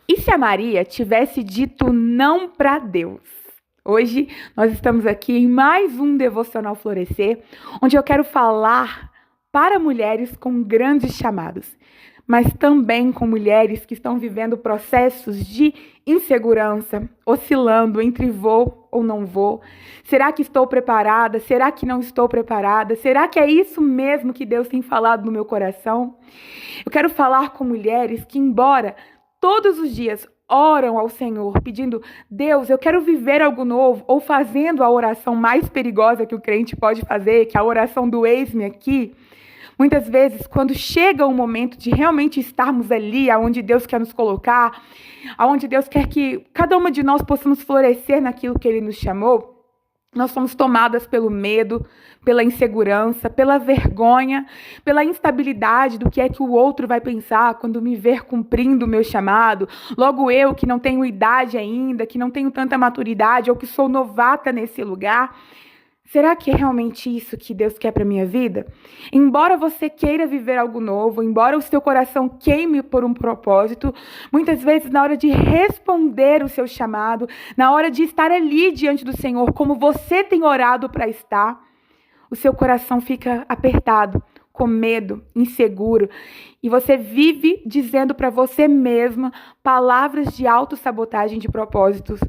E se a Maria tivesse dito não para Deus? Hoje nós estamos aqui em mais um Devocional Florescer, onde eu quero falar para mulheres com grandes chamados, mas também com mulheres que estão vivendo processos de insegurança, oscilando entre vou ou não vou. Será que estou preparada? Será que não estou preparada? Será que é isso mesmo que Deus tem falado no meu coração? Eu quero falar com mulheres que, embora todos os dias oram ao Senhor, pedindo: Deus, eu quero viver algo novo, ou fazendo a oração mais perigosa que o crente pode fazer, que é a oração do eis-me aqui. Muitas vezes, quando chega o momento de realmente estarmos ali, aonde Deus quer nos colocar, aonde Deus quer que cada uma de nós possamos florescer naquilo que Ele nos chamou, nós somos tomadas pelo medo, pela insegurança, pela vergonha, pela instabilidade do que é que o outro vai pensar quando me ver cumprindo o meu chamado. Logo eu, que não tenho idade ainda, que não tenho tanta maturidade, ou que sou novata nesse lugar. Será que é realmente isso que Deus quer para a minha vida? Embora você queira viver algo novo, embora o seu coração queime por um propósito, muitas vezes na hora de responder o seu chamado, na hora de estar ali diante do Senhor, como você tem orado para estar, o seu coração fica apertado, com medo, inseguro, e você vive dizendo para você mesma palavras de autossabotagem de propósitos.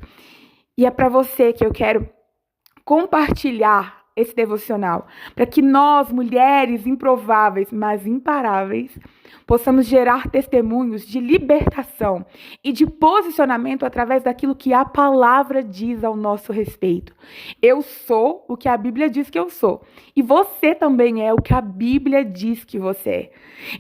E é para você que eu quero compartilhar esse devocional, para que nós, mulheres improváveis, mas imparáveis, possamos gerar testemunhos de libertação e de posicionamento através daquilo que a palavra diz ao nosso respeito. Eu sou o que a Bíblia diz que eu sou, e você também é o que a Bíblia diz que você é.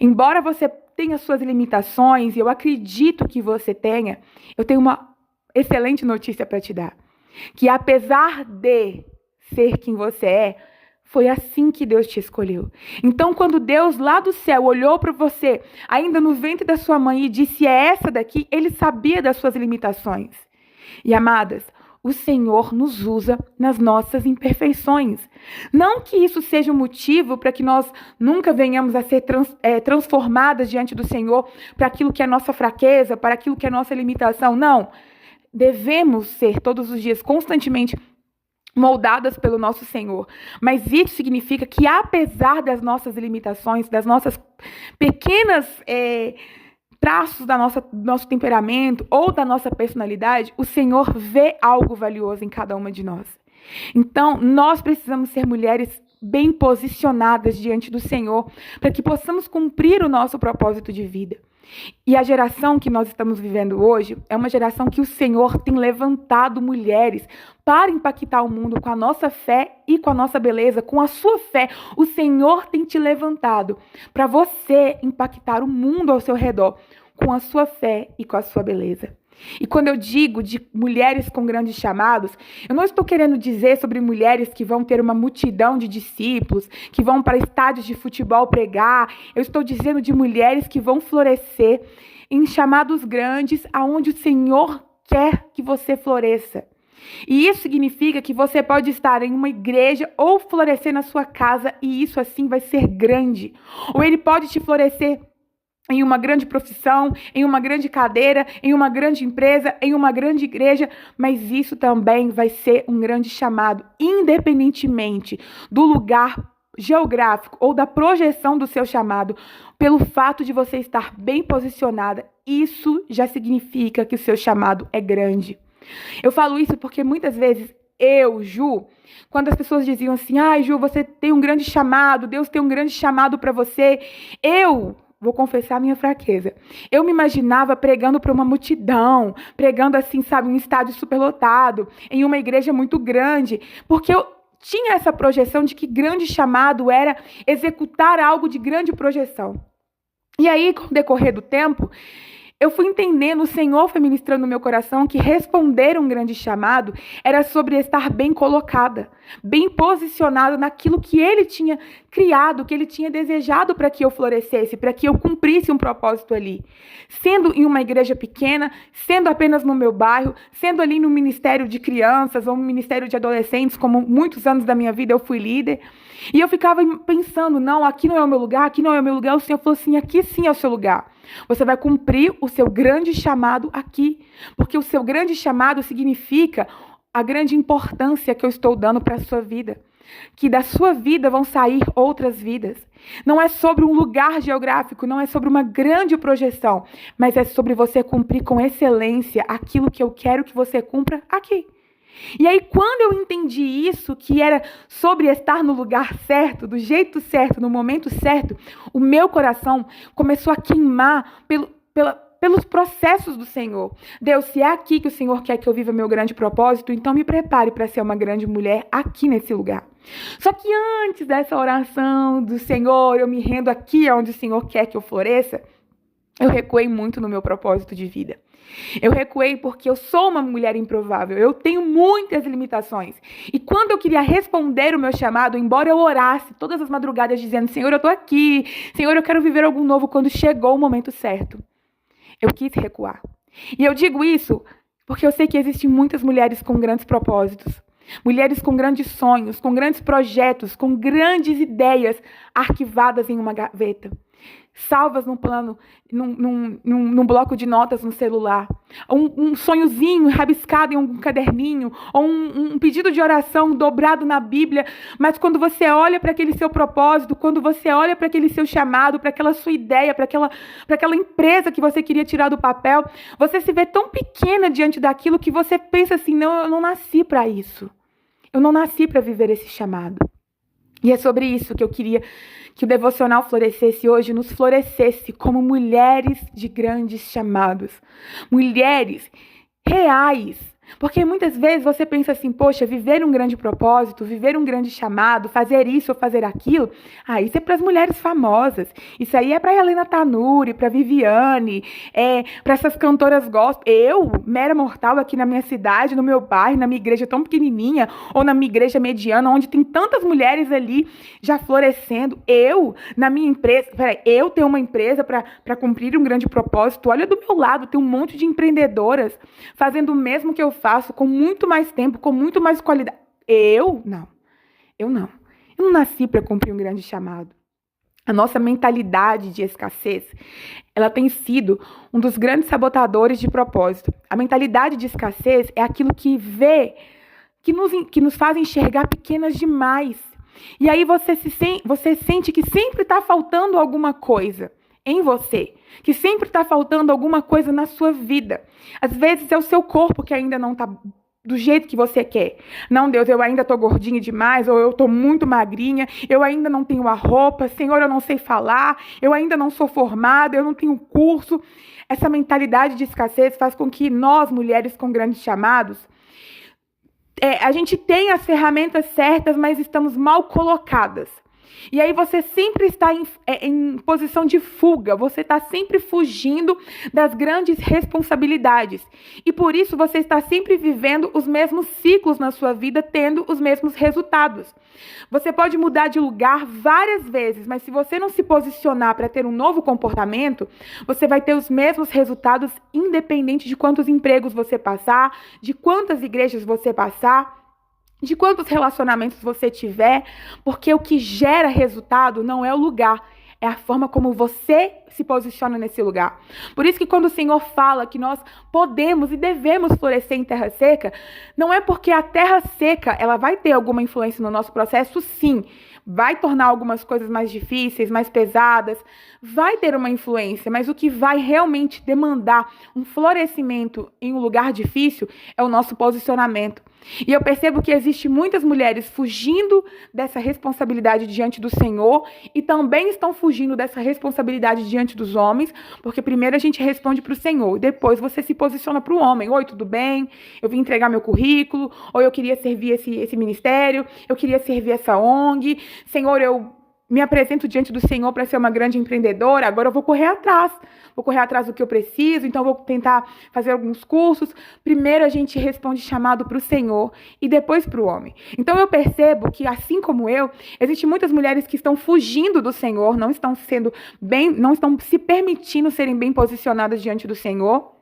Embora você tenha suas limitações, e eu acredito que você tenha, eu tenho uma excelente notícia para te dar. Que apesar de ser quem você é, foi assim que Deus te escolheu. Então, quando Deus lá do céu olhou para você, ainda no ventre da sua mãe, e disse: é essa daqui, Ele sabia das suas limitações. E amadas, o Senhor nos usa nas nossas imperfeições. Não que isso seja um motivo para que nós nunca venhamos a ser transformadas diante do Senhor para aquilo que é nossa fraqueza, para aquilo que é nossa limitação. Não. Devemos ser todos os dias constantemente moldadas pelo nosso Senhor. Mas isso significa que, apesar das nossas limitações, das nossas pequenas traços do nosso temperamento ou da nossa personalidade, o Senhor vê algo valioso em cada uma de nós. Então, nós precisamos ser mulheres bem posicionadas diante do Senhor para que possamos cumprir o nosso propósito de vida. E a geração que nós estamos vivendo hoje é uma geração que o Senhor tem levantado mulheres para impactar o mundo com a nossa fé e com a nossa beleza, com a sua fé. O Senhor tem te levantado para você impactar o mundo ao seu redor com a sua fé e com a sua beleza. E quando eu digo de mulheres com grandes chamados, eu não estou querendo dizer sobre mulheres que vão ter uma multidão de discípulos, que vão para estádios de futebol pregar. Eu estou dizendo de mulheres que vão florescer em chamados grandes, aonde o Senhor quer que você floresça. E isso significa que você pode estar em uma igreja ou florescer na sua casa, e isso assim vai ser grande. Ou Ele pode te florescer em uma grande profissão, em uma grande cadeira, em uma grande empresa, em uma grande igreja, mas isso também vai ser um grande chamado, independentemente do lugar geográfico ou da projeção do seu chamado. Pelo fato de você estar bem posicionada, isso já significa que o seu chamado é grande. Eu falo isso porque muitas vezes Ju, quando as pessoas diziam assim: Ju, você tem um grande chamado, Deus tem um grande chamado para você, vou confessar a minha fraqueza. Eu me imaginava pregando para uma multidão, pregando assim, sabe, um estádio superlotado, em uma igreja muito grande, porque eu tinha essa projeção de que grande chamado era executar algo de grande projeção. E aí, com o decorrer do tempo, eu fui entendendo, o Senhor foi ministrando no meu coração que responder um grande chamado era sobre estar bem colocada, bem posicionada naquilo que Ele tinha criado, que Ele tinha desejado para que eu florescesse, para que eu cumprisse um propósito ali. Sendo em uma igreja pequena, sendo apenas no meu bairro, sendo ali no ministério de crianças ou no ministério de adolescentes, como muitos anos da minha vida eu fui líder. E eu ficava pensando: não, aqui não é o meu lugar, aqui não é o meu lugar. O Senhor falou assim: aqui sim é o seu lugar. Você vai cumprir o seu grande chamado aqui. Porque o seu grande chamado significa a grande importância que eu estou dando para a sua vida. Que da sua vida vão sair outras vidas. Não é sobre um lugar geográfico, não é sobre uma grande projeção, mas é sobre você cumprir com excelência aquilo que eu quero que você cumpra aqui. E aí, quando eu entendi isso, que era sobre estar no lugar certo, do jeito certo, no momento certo, o meu coração começou a queimar pelos processos do Senhor. Deus, se é aqui que o Senhor quer que eu viva meu grande propósito, então me prepare para ser uma grande mulher aqui nesse lugar. Só que antes dessa oração do Senhor, eu me rendo aqui onde o Senhor quer que eu floresça, eu recuei muito no meu propósito de vida. Eu recuei porque eu sou uma mulher improvável, eu tenho muitas limitações. E quando eu queria responder o meu chamado, embora eu orasse todas as madrugadas dizendo, Senhor, eu estou aqui, Senhor, eu quero viver algo novo, quando chegou o momento certo, eu quis recuar. E eu digo isso porque eu sei que existem muitas mulheres com grandes propósitos, mulheres com grandes sonhos, com grandes projetos, com grandes ideias arquivadas em uma gaveta, salvas num plano, num bloco de notas no celular, um sonhozinho rabiscado em um caderninho, ou um pedido de oração dobrado na Bíblia, mas quando você olha para aquele seu propósito, quando você olha para aquele seu chamado, para aquela sua ideia, para aquela empresa que você queria tirar do papel, você se vê tão pequena diante daquilo que você pensa assim, não, eu não nasci para isso. Eu não nasci para viver esse chamado. E é sobre isso que eu queria que o Devocional Florescesse hoje, nos florescesse como mulheres de grandes chamados. Mulheres reais. Porque muitas vezes você pensa assim, poxa, viver um grande propósito, viver um grande chamado, fazer isso ou fazer aquilo, isso é para as mulheres famosas. Isso aí é para Helena Tanuri, para Viviane, para essas cantoras gospel. Eu, mera mortal aqui na minha cidade, no meu bairro, na minha igreja tão pequenininha, ou na minha igreja mediana, onde tem tantas mulheres ali já florescendo. Eu, na minha empresa, eu tenho uma empresa para cumprir um grande propósito. Olha do meu lado, tem um monte de empreendedoras fazendo o mesmo que eu faço, com muito mais tempo, com muito mais qualidade. Eu não nasci para cumprir um grande chamado. A nossa mentalidade de escassez, ela tem sido um dos grandes sabotadores de propósito. A mentalidade de escassez é aquilo que nos faz enxergar pequenas demais. E aí você sente que sempre está faltando alguma coisa em você, que sempre está faltando alguma coisa na sua vida. Às vezes é o seu corpo que ainda não está do jeito que você quer. Não, Deus, eu ainda estou gordinha demais, ou eu estou muito magrinha, eu ainda não tenho a roupa, Senhor, eu não sei falar, eu ainda não sou formada, eu não tenho curso. Essa mentalidade de escassez faz com que nós, mulheres com grandes chamados, a gente tenha as ferramentas certas, mas estamos mal colocadas. E aí você sempre está em posição de fuga, você está sempre fugindo das grandes responsabilidades. E por isso você está sempre vivendo os mesmos ciclos na sua vida, tendo os mesmos resultados. Você pode mudar de lugar várias vezes, mas se você não se posicionar para ter um novo comportamento, você vai ter os mesmos resultados, independente de quantos empregos você passar, de quantas igrejas você passar, de quantos relacionamentos você tiver, porque o que gera resultado não é o lugar, é a forma como você se posiciona nesse lugar. Por isso que quando o Senhor fala que nós podemos e devemos florescer em terra seca, não é porque a terra seca ela vai ter alguma influência no nosso processo, sim. Vai tornar algumas coisas mais difíceis, mais pesadas, vai ter uma influência, mas o que vai realmente demandar um florescimento em um lugar difícil é o nosso posicionamento. E eu percebo que existem muitas mulheres fugindo dessa responsabilidade diante do Senhor e também estão fugindo dessa responsabilidade diante dos homens, porque primeiro a gente responde para o Senhor, depois você se posiciona para o homem. Oi, tudo bem? Eu vim entregar meu currículo, ou eu queria servir esse ministério, eu queria servir essa ONG. Senhor, eu me apresento diante do Senhor para ser uma grande empreendedora, agora eu vou correr atrás do que eu preciso, então eu vou tentar fazer alguns cursos. Primeiro a gente responde chamado para o Senhor e depois para o homem. Então eu percebo que, assim como eu, existem muitas mulheres que estão fugindo do Senhor, não estão se permitindo serem bem posicionadas diante do Senhor.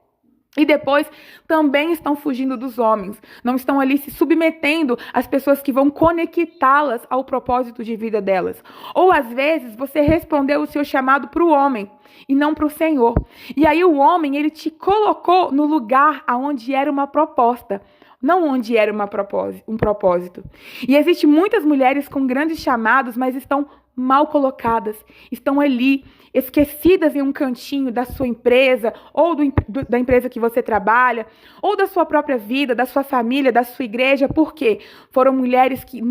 E depois também estão fugindo dos homens, não estão ali se submetendo às pessoas que vão conectá-las ao propósito de vida delas. Ou às vezes você respondeu o seu chamado para o homem e não para o Senhor. E aí o homem, ele te colocou no lugar onde era uma proposta, não onde era um propósito. E existem muitas mulheres com grandes chamados, mas estão mal colocadas, estão ali, esquecidas em um cantinho da sua empresa, ou da empresa que você trabalha, ou da sua própria vida, da sua família, da sua igreja. Por quê? Foram mulheres que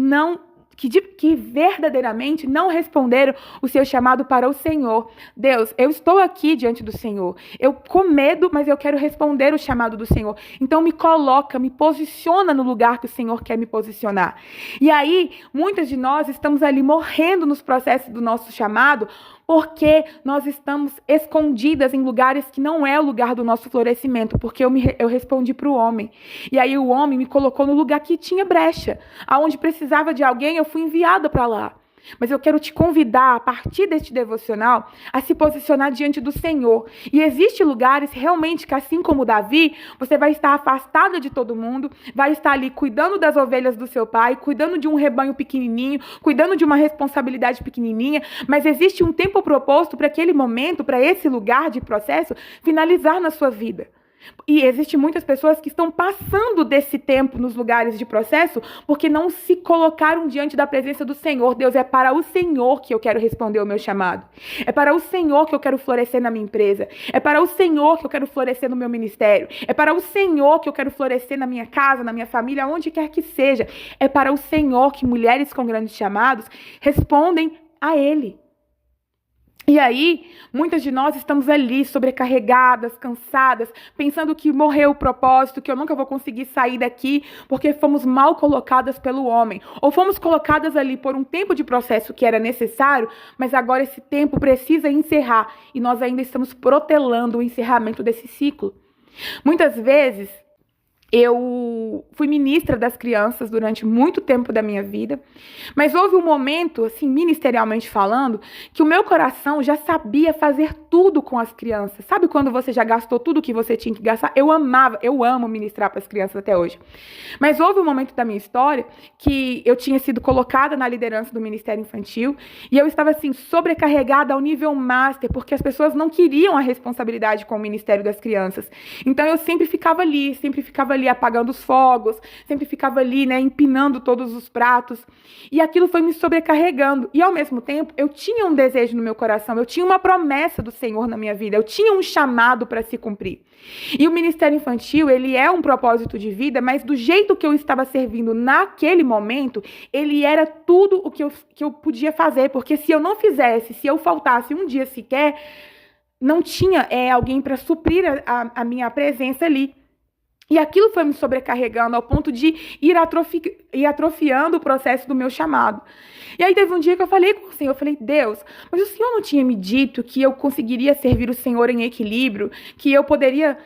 verdadeiramente não responderam o seu chamado para o Senhor. Deus, eu estou aqui diante do Senhor. Eu com medo, mas eu quero responder o chamado do Senhor. Então me coloca, me posiciona no lugar que o Senhor quer me posicionar. E aí, muitas de nós estamos ali morrendo nos processos do nosso chamado, porque nós estamos escondidas em lugares que não é o lugar do nosso florescimento, porque eu respondi para o homem. E aí o homem me colocou no lugar que tinha brecha. Aonde precisava de alguém, eu fui enviada para lá. Mas eu quero te convidar, a partir deste devocional, a se posicionar diante do Senhor. E existem lugares realmente que, assim como Davi, você vai estar afastada de todo mundo, vai estar ali cuidando das ovelhas do seu pai, cuidando de um rebanho pequenininho, cuidando de uma responsabilidade pequenininha, mas existe um tempo proposto para aquele momento, para esse lugar de processo, finalizar na sua vida. E existem muitas pessoas que estão passando desse tempo nos lugares de processo porque não se colocaram diante da presença do Senhor. Deus, é para o Senhor que eu quero responder o meu chamado. É para o Senhor que eu quero florescer na minha empresa. É para o Senhor que eu quero florescer no meu ministério. É para o Senhor que eu quero florescer na minha casa, na minha família, onde quer que seja. É para o Senhor que mulheres com grandes chamados respondem a Ele. E aí, muitas de nós estamos ali, sobrecarregadas, cansadas, pensando que morreu o propósito, que eu nunca vou conseguir sair daqui, porque fomos mal colocadas pelo homem. Ou fomos colocadas ali por um tempo de processo que era necessário, mas agora esse tempo precisa encerrar. E nós ainda estamos protelando o encerramento desse ciclo. Muitas vezes, eu fui ministra das crianças durante muito tempo da minha vida, mas houve um momento, assim, ministerialmente falando, que o meu coração já sabia fazer tudo com as crianças. Sabe quando você já gastou tudo que você tinha que gastar? Eu amo ministrar para as crianças até hoje. Mas houve um momento da minha história que eu tinha sido colocada na liderança do Ministério Infantil e eu estava, assim, sobrecarregada ao nível master, porque as pessoas não queriam a responsabilidade com o Ministério das Crianças. Então eu sempre ficava ali apagando os fogos, sempre ficava ali, né, empinando todos os pratos. E aquilo foi me sobrecarregando. E ao mesmo tempo, eu tinha um desejo no meu coração, eu tinha uma promessa do Senhor na minha vida, eu tinha um chamado para se cumprir. E o Ministério Infantil, ele é um propósito de vida, mas do jeito que eu estava servindo naquele momento, ele era tudo o que eu podia fazer, porque se eu não fizesse, se eu faltasse um dia sequer, não tinha alguém para suprir a minha presença ali. E aquilo foi me sobrecarregando ao ponto de ir atrofiando o processo do meu chamado. E aí teve um dia que eu falei com o Senhor, eu falei, Deus, mas o Senhor não tinha me dito que eu conseguiria servir o Senhor em equilíbrio, que eu poderia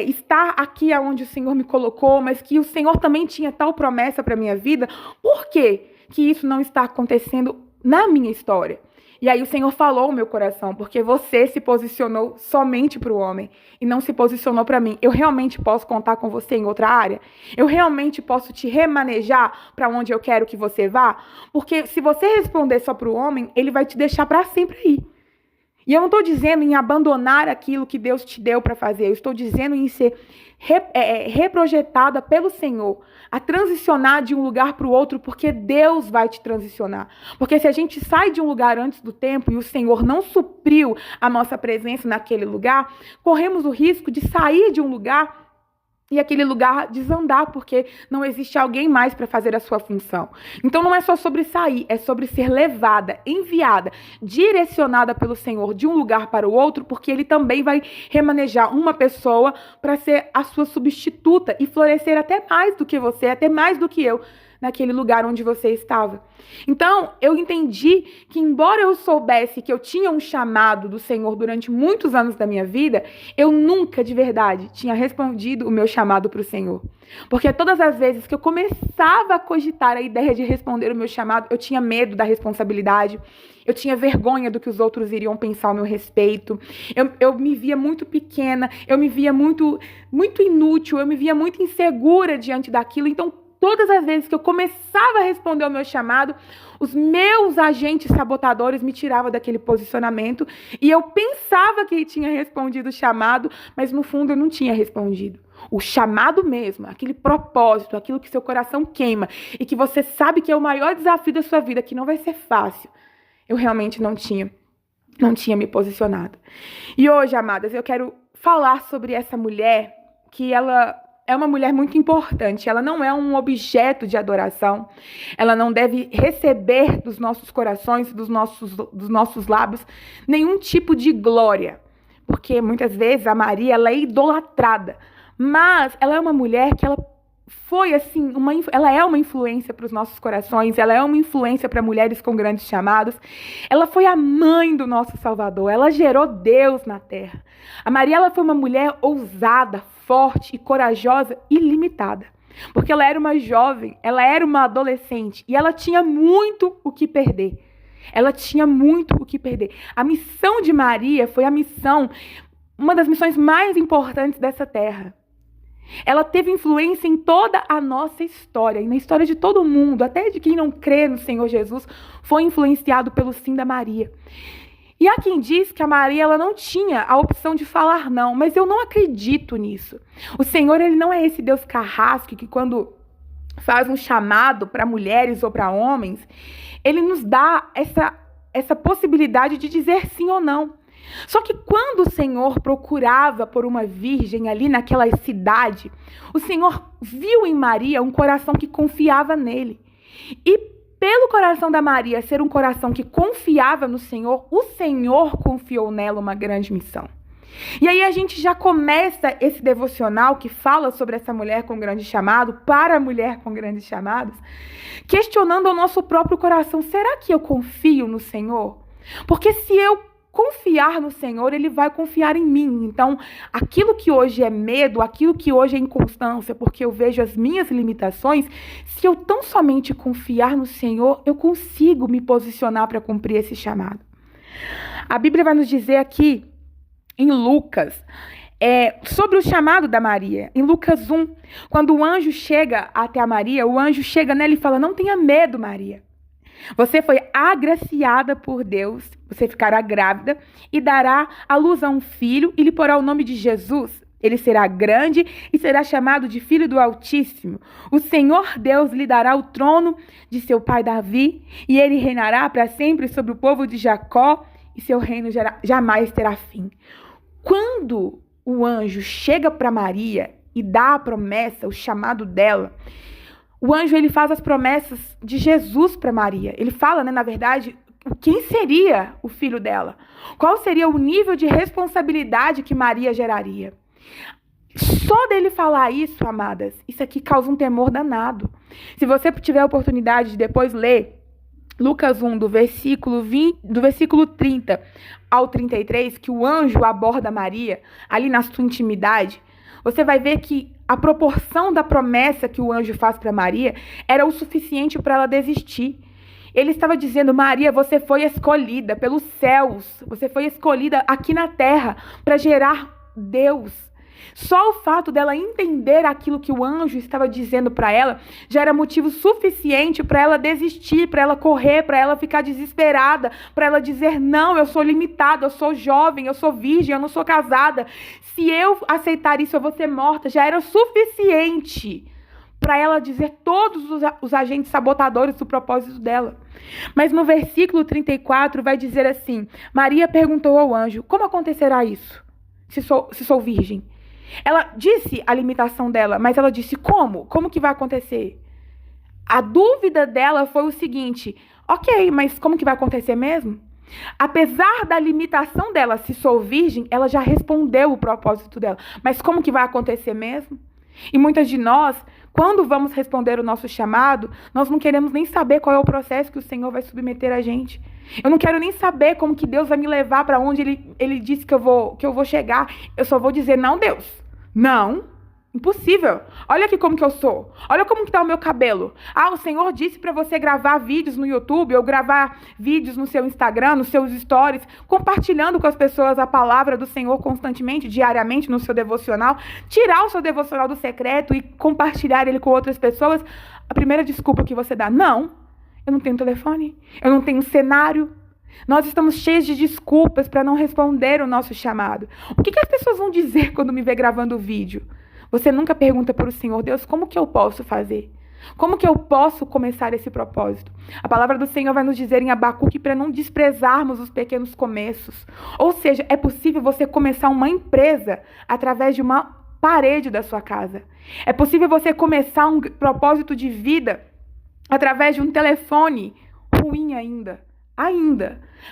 estar aqui onde o Senhor me colocou, mas que o Senhor também tinha tal promessa para a minha vida? Por que isso não está acontecendo na minha história? E aí o Senhor falou no meu coração, porque você se posicionou somente para o homem e não se posicionou para mim. Eu realmente posso contar com você em outra área? Eu realmente posso te remanejar para onde eu quero que você vá? Porque se você responder só para o homem, ele vai te deixar para sempre aí. E eu não estou dizendo em abandonar aquilo que Deus te deu para fazer. Eu estou dizendo em ser reprojetada pelo Senhor, a transicionar de um lugar para o outro, porque Deus vai te transicionar. Porque se a gente sai de um lugar antes do tempo e o Senhor não supriu a nossa presença naquele lugar, corremos o risco de sair de um lugar e aquele lugar desandar, porque não existe alguém mais para fazer a sua função. Então não é só sobre sair, é sobre ser levada, enviada, direcionada pelo Senhor de um lugar para o outro, porque Ele também vai remanejar uma pessoa para ser a sua substituta e florescer até mais do que você, até mais do que eu, naquele lugar onde você estava. Então, eu entendi que, embora eu soubesse que eu tinha um chamado do Senhor durante muitos anos da minha vida, eu nunca, de verdade, tinha respondido o meu chamado para o Senhor. Porque todas as vezes que eu começava a cogitar a ideia de responder o meu chamado, eu tinha medo da responsabilidade, eu tinha vergonha do que os outros iriam pensar ao meu respeito, eu me via muito pequena, eu me via muito inútil, eu me via muito insegura diante daquilo. Então, todas as vezes que eu começava a responder ao meu chamado, os meus agentes sabotadores me tiravam daquele posicionamento e eu pensava que tinha respondido o chamado, mas no fundo eu não tinha respondido. O chamado mesmo, aquele propósito, aquilo que seu coração queima e que você sabe que é o maior desafio da sua vida, que não vai ser fácil, eu realmente não tinha me posicionado. E hoje, amadas, eu quero falar sobre essa mulher, que ela é uma mulher muito importante. Ela não é um objeto de adoração. Ela não deve receber dos nossos corações, dos nossos lábios, nenhum tipo de glória. Porque muitas vezes a Maria, ela é idolatrada. Mas ela é uma mulher que ela foi assim, ela é uma influência para os nossos corações, ela é uma influência para mulheres com grandes chamados. Ela foi a mãe do nosso Salvador, ela gerou Deus na terra. A Maria, ela foi uma mulher ousada, forte e corajosa e ilimitada. Porque ela era uma jovem, ela era uma adolescente e ela tinha muito o que perder. Ela tinha muito o que perder. A missão de Maria foi uma das missões mais importantes dessa terra. Ela teve influência em toda a nossa história, e na história de todo mundo, até de quem não crê no Senhor Jesus, foi influenciado pelo sim da Maria. E há quem diz que a Maria, ela não tinha a opção de falar não, mas eu não acredito nisso. O Senhor, ele não é esse Deus carrasco que quando faz um chamado para mulheres ou para homens, ele nos dá essa possibilidade de dizer sim ou não. Só que quando o Senhor procurava por uma virgem ali naquela cidade, o Senhor viu em Maria um coração que confiava nele. E pelo coração da Maria ser um coração que confiava no Senhor, o Senhor confiou nela uma grande missão. E aí a gente já começa esse devocional que fala sobre essa mulher com grande chamado, para a mulher com grandes chamados, questionando o nosso próprio coração. Será que eu confio no Senhor? Porque se eu confiar no Senhor, Ele vai confiar em mim. Então, aquilo que hoje é medo, aquilo que hoje é inconstância, porque eu vejo as minhas limitações, se eu tão somente confiar no Senhor, eu consigo me posicionar para cumprir esse chamado. A Bíblia vai nos dizer aqui, em Lucas, sobre o chamado da Maria. Em Lucas 1, quando o anjo chega até a Maria, o anjo chega nela e fala: não tenha medo, Maria. Você foi agraciada por Deus, você ficará grávida e dará à luz a um filho e lhe porá o nome de Jesus. Ele será grande e será chamado de Filho do Altíssimo. O Senhor Deus lhe dará o trono de seu pai Davi e ele reinará para sempre sobre o povo de Jacó e seu reino jamais terá fim. Quando o anjo chega para Maria e dá a promessa, o chamado dela, o anjo, ele faz as promessas de Jesus para Maria. Ele fala, na verdade, quem seria o filho dela? Qual seria o nível de responsabilidade que Maria geraria? Só dele falar isso, amadas, isso aqui causa um temor danado. Se você tiver a oportunidade de depois ler Lucas 1, do versículo 30 ao 33, que o anjo aborda Maria, ali na sua intimidade, você vai ver que a proporção da promessa que o anjo faz para Maria era o suficiente para ela desistir. Ele estava dizendo: Maria, você foi escolhida pelos céus, você foi escolhida aqui na terra para gerar Deus. Só o fato dela entender aquilo que o anjo estava dizendo para ela já era motivo suficiente para ela desistir, para ela correr, para ela ficar desesperada, para ela dizer: não, eu sou limitada, eu sou jovem, eu sou virgem, eu não sou casada. Se eu aceitar isso, eu vou ser morta. Já era suficiente para ela dizer todos os agentes sabotadores do propósito dela. Mas no versículo 34 vai dizer assim: Maria perguntou ao anjo: como acontecerá isso, se sou virgem? Ela disse a limitação dela, mas ela disse como? Como que vai acontecer? A dúvida dela foi o seguinte: ok, mas como que vai acontecer mesmo? Apesar da limitação dela, se sou virgem, ela já respondeu o propósito dela. Mas como que vai acontecer mesmo? E muitas de nós, quando vamos responder o nosso chamado, nós não queremos nem saber qual é o processo que o Senhor vai submeter a gente. Eu não quero nem saber como que Deus vai me levar para onde Ele disse que eu vou chegar. Eu só vou dizer, não, Deus, não. Impossível. Olha aqui como que eu sou. Olha como que tá o meu cabelo. Ah, o Senhor disse para você gravar vídeos no YouTube ou gravar vídeos no seu Instagram, nos seus stories, compartilhando com as pessoas a palavra do Senhor constantemente, diariamente no seu devocional. Tirar o seu devocional do secreto e compartilhar ele com outras pessoas. A primeira desculpa que você dá, não, eu não tenho telefone, eu não tenho cenário. Nós estamos cheios de desculpas para não responder o nosso chamado. O que as pessoas vão dizer quando me ver gravando o vídeo? Você nunca pergunta para o Senhor, Deus, como que eu posso fazer? Como que eu posso começar esse propósito? A palavra do Senhor vai nos dizer em Abacuque para não desprezarmos os pequenos começos. Ou seja, é possível você começar uma empresa através de uma parede da sua casa. É possível você começar um propósito de vida através de um telefone ruim ainda.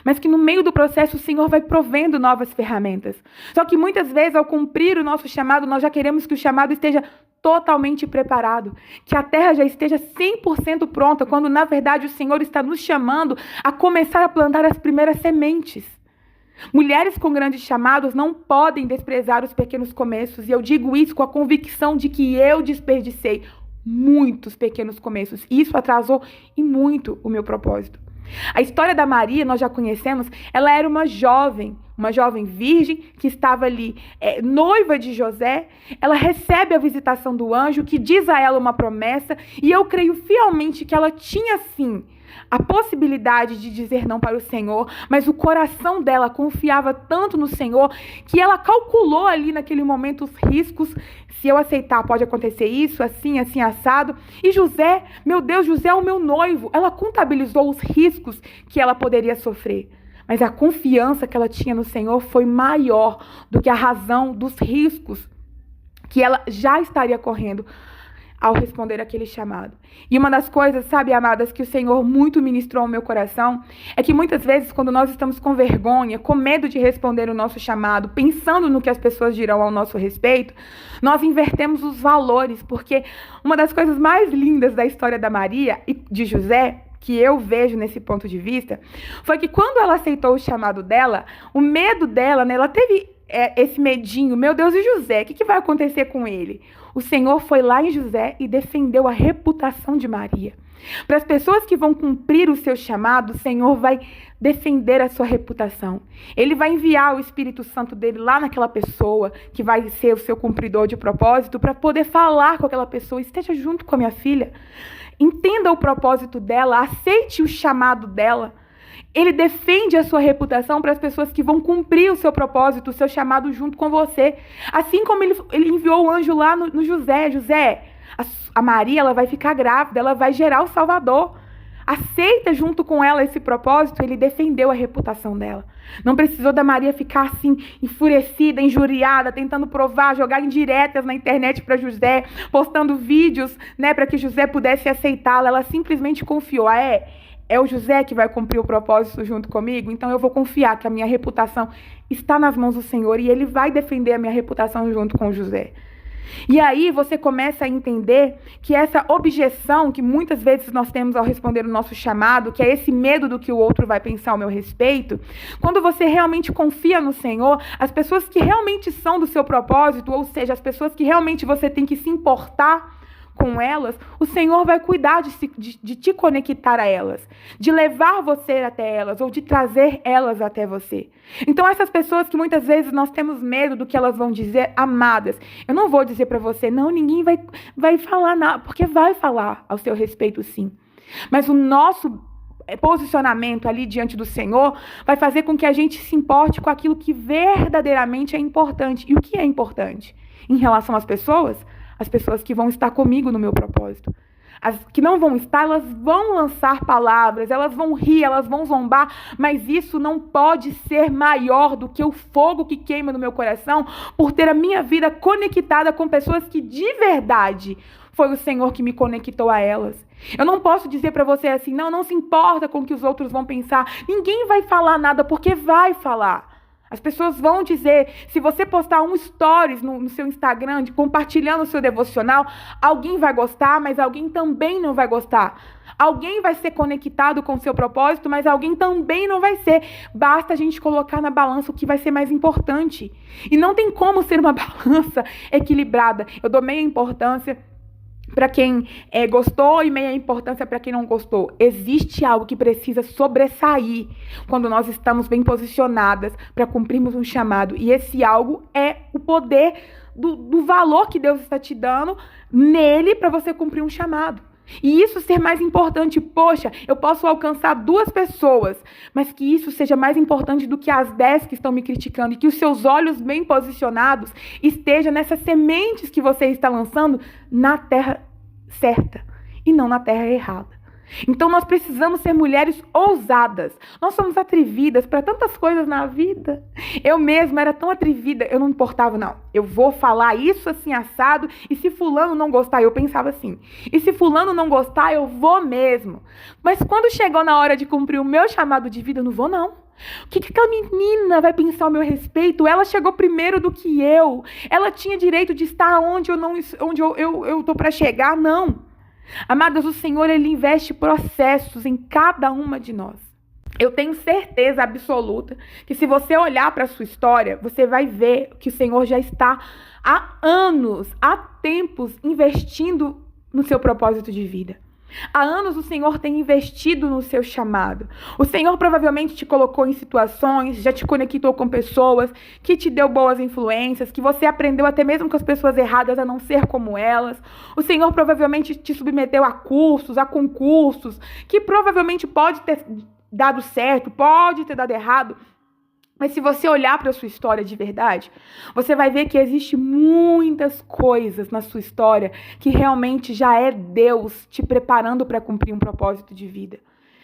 Mas que no meio do processo o Senhor vai provendo novas ferramentas. Só que muitas vezes, ao cumprir o nosso chamado, nós já queremos que o chamado esteja totalmente preparado, que a terra já esteja 100% pronta, quando na verdade o Senhor está nos chamando a começar a plantar as primeiras sementes. Mulheres com grandes chamados não podem desprezar os pequenos começos, e eu digo isso com a convicção de que eu desperdicei muitos pequenos começos, e isso atrasou e muito o meu propósito. A história da Maria, nós já conhecemos, ela era uma jovem virgem que estava ali, noiva de José. Ela recebe a visitação do anjo que diz a ela uma promessa, e eu creio fielmente que ela tinha sim a possibilidade de dizer não para o Senhor, mas o coração dela confiava tanto no Senhor que ela calculou ali naquele momento os riscos. Se eu aceitar, pode acontecer isso, assim, assado. E José, meu Deus, José é o meu noivo. Ela contabilizou os riscos que ela poderia sofrer. Mas a confiança que ela tinha no Senhor foi maior do que a razão dos riscos que ela já estaria correndo ao responder aquele chamado. E uma das coisas, sabe, amadas, que o Senhor muito ministrou ao meu coração, é que muitas vezes, quando nós estamos com vergonha, com medo de responder o nosso chamado, pensando no que as pessoas dirão ao nosso respeito, nós invertemos os valores, porque uma das coisas mais lindas da história da Maria e de José, que eu vejo nesse ponto de vista, foi que quando ela aceitou o chamado dela, o medo dela, né, ela teve esse medinho, meu Deus, e José, o que vai acontecer com ele? O Senhor foi lá em José e defendeu a reputação de Maria. Para as pessoas que vão cumprir o seu chamado, o Senhor vai defender a sua reputação. Ele vai enviar o Espírito Santo dele lá naquela pessoa, que vai ser o seu cumpridor de propósito, para poder falar com aquela pessoa, esteja junto com a minha filha, entenda o propósito dela, aceite o chamado dela. Ele defende a sua reputação para as pessoas que vão cumprir o seu propósito, o seu chamado junto com você. Assim como ele enviou o anjo lá no José. José, a Maria, ela vai ficar grávida, ela vai gerar o Salvador. Aceita junto com ela esse propósito. Ele defendeu a reputação dela. Não precisou da Maria ficar assim, enfurecida, injuriada, tentando provar, jogar indiretas na internet para José, postando vídeos, né, para que José pudesse aceitá-la. Ela simplesmente confiou. É o José que vai cumprir o propósito junto comigo, então eu vou confiar que a minha reputação está nas mãos do Senhor e Ele vai defender a minha reputação junto com o José. E aí você começa a entender que essa objeção que muitas vezes nós temos ao responder o nosso chamado, que é esse medo do que o outro vai pensar ao meu respeito, quando você realmente confia no Senhor, as pessoas que realmente são do seu propósito, ou seja, as pessoas que realmente você tem que se importar com elas, o Senhor vai cuidar de te conectar a elas, de levar você até elas ou de trazer elas até você. Então essas pessoas que muitas vezes nós temos medo do que elas vão dizer, amadas, eu não vou dizer para você, não, ninguém vai falar nada, porque vai falar ao seu respeito sim. Mas o nosso posicionamento ali diante do Senhor vai fazer com que a gente se importe com aquilo que verdadeiramente é importante. E o que é importante? Em relação às pessoas que vão estar comigo no meu propósito. As que não vão estar, elas vão lançar palavras, elas vão rir, elas vão zombar, mas isso não pode ser maior do que o fogo que queima no meu coração por ter a minha vida conectada com pessoas que de verdade foi o Senhor que me conectou a elas. Eu não posso dizer para você assim, não se importa com o que os outros vão pensar, ninguém vai falar nada, porque vai falar. As pessoas vão dizer, se você postar um stories no seu Instagram, compartilhando o seu devocional, alguém vai gostar, mas alguém também não vai gostar. Alguém vai ser conectado com o seu propósito, mas alguém também não vai ser. Basta a gente colocar na balança o que vai ser mais importante. E não tem como ser uma balança equilibrada. Eu dou meia importância para quem gostou e meia importância para quem não gostou. Existe algo que precisa sobressair quando nós estamos bem posicionadas para cumprirmos um chamado. E esse algo é o poder do valor que Deus está te dando nele para você cumprir um chamado. E isso ser mais importante, poxa, eu posso alcançar 2 pessoas, mas que isso seja mais importante do que as 10 que estão me criticando e que os seus olhos bem posicionados estejam nessas sementes que você está lançando na terra certa e não na terra errada. Então nós precisamos ser mulheres ousadas. Nós somos atrevidas para tantas coisas na vida. Eu mesma era tão atrevida, eu não importava, não. Eu vou falar isso assim assado e se fulano não gostar, eu pensava assim. E se fulano não gostar, eu vou mesmo. Mas quando chegou na hora de cumprir o meu chamado de vida, eu não vou, não. O que aquela menina vai pensar ao meu respeito? Ela chegou primeiro do que eu. Ela tinha direito de estar onde eu tô para chegar, não. Amadas, o Senhor, Ele investe processos em cada uma de nós. Eu tenho certeza absoluta que se você olhar para a sua história, você vai ver que o Senhor já está há anos, há tempos, investindo no seu propósito de vida. Há anos o Senhor tem investido no seu chamado. O Senhor provavelmente te colocou em situações, já te conectou com pessoas, que te deu boas influências, que você aprendeu até mesmo com as pessoas erradas a não ser como elas. O Senhor provavelmente te submeteu a cursos, a concursos, que provavelmente pode ter dado certo, pode ter dado errado. Mas se você olhar para a sua história de verdade, você vai ver que existe muitas coisas na sua história que realmente já é Deus te preparando para cumprir um propósito de vida,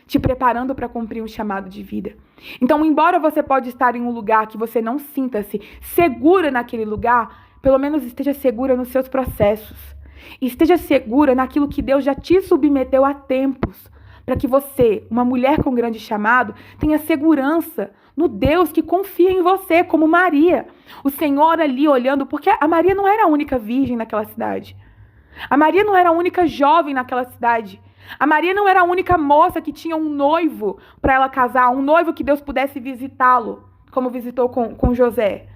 te preparando para cumprir um chamado de vida. Então, embora você pode estar em um lugar que você não sinta-se segura naquele lugar, pelo menos esteja segura nos seus processos. E esteja segura naquilo que Deus já te submeteu há tempos, para que você, uma mulher com grande chamado, tenha segurança no Deus que confia em você, como Maria. O Senhor ali olhando, porque a Maria não era a única virgem naquela cidade. A Maria não era a única jovem naquela cidade. A Maria não era a única moça que tinha um noivo para ela casar, um noivo que Deus pudesse visitá-lo, como visitou com José.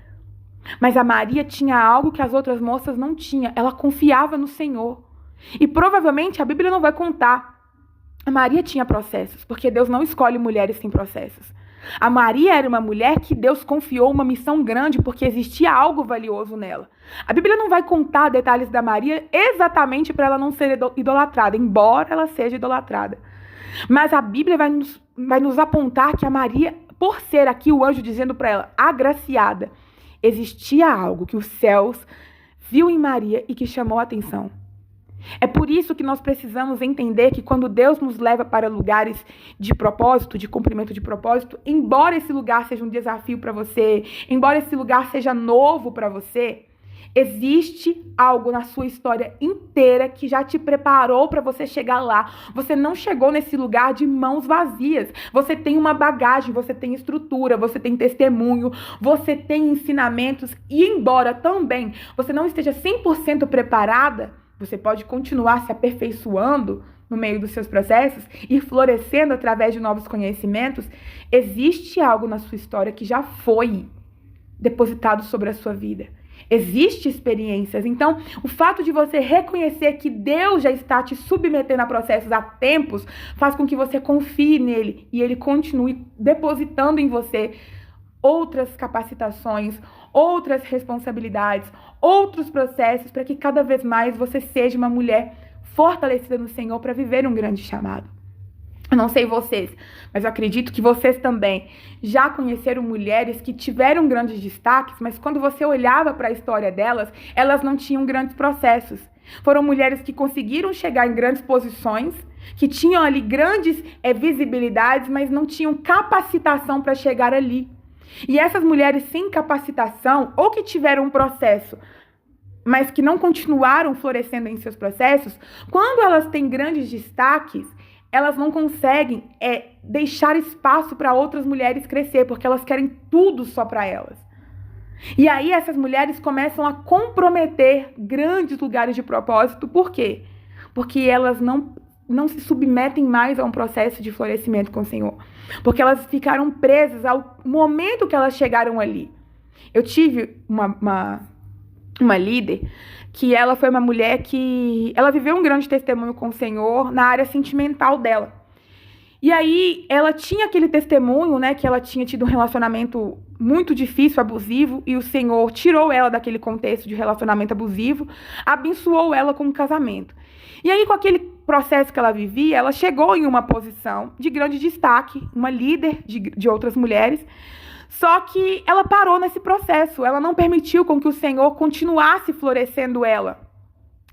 Mas a Maria tinha algo que as outras moças não tinham. Ela confiava no Senhor. E provavelmente a Bíblia não vai contar. A Maria tinha processos, porque Deus não escolhe mulheres sem processos. A Maria era uma mulher que Deus confiou uma missão grande porque existia algo valioso nela. A Bíblia não vai contar detalhes da Maria exatamente para ela não ser idolatrada, embora ela seja idolatrada. Mas a Bíblia vai nos apontar que a Maria, por ser aqui o anjo dizendo para ela, agraciada, existia algo que os céus viu em Maria e que chamou a atenção. É por isso que nós precisamos entender que quando Deus nos leva para lugares de propósito, de cumprimento de propósito, embora esse lugar seja um desafio para você, embora esse lugar seja novo para você, existe algo na sua história inteira que já te preparou para você chegar lá. Você não chegou nesse lugar de mãos vazias. Você tem uma bagagem, você tem estrutura, você tem testemunho, você tem ensinamentos e embora também você não esteja 100% preparada, você pode continuar se aperfeiçoando no meio dos seus processos e florescendo através de novos conhecimentos. Existe algo na sua história que já foi depositado sobre a sua vida. Existem experiências. Então, o fato de você reconhecer que Deus já está te submetendo a processos há tempos faz com que você confie nele e ele continue depositando em você outras capacitações, outras responsabilidades, outros processos para que cada vez mais você seja uma mulher fortalecida no Senhor para viver um grande chamado. Eu não sei vocês, mas eu acredito que vocês também já conheceram mulheres que tiveram grandes destaques, mas quando você olhava para a história delas, elas não tinham grandes processos. Foram mulheres que conseguiram chegar em grandes posições, que tinham ali grandes visibilidades, mas não tinham capacitação para chegar ali. E essas mulheres sem capacitação, ou que tiveram um processo, mas que não continuaram florescendo em seus processos, quando elas têm grandes destaques, elas não conseguem deixar espaço para outras mulheres crescer, porque elas querem tudo só para elas. E aí essas mulheres começam a comprometer grandes lugares de propósito. Por quê? Porque elas não se submetem mais a um processo de florescimento com o Senhor. Porque elas ficaram presas ao momento que elas chegaram ali. Eu tive uma líder que ela foi uma mulher que ela viveu um grande testemunho com o Senhor na área sentimental dela. E aí ela tinha aquele testemunho, né, que ela tinha tido um relacionamento muito difícil, abusivo, e o Senhor tirou ela daquele contexto de relacionamento abusivo, abençoou ela com um casamento. E aí, com aquele processo que ela vivia, ela chegou em uma posição de grande destaque, uma líder de outras mulheres. Só que ela parou nesse processo, ela não permitiu com que o Senhor continuasse florescendo ela.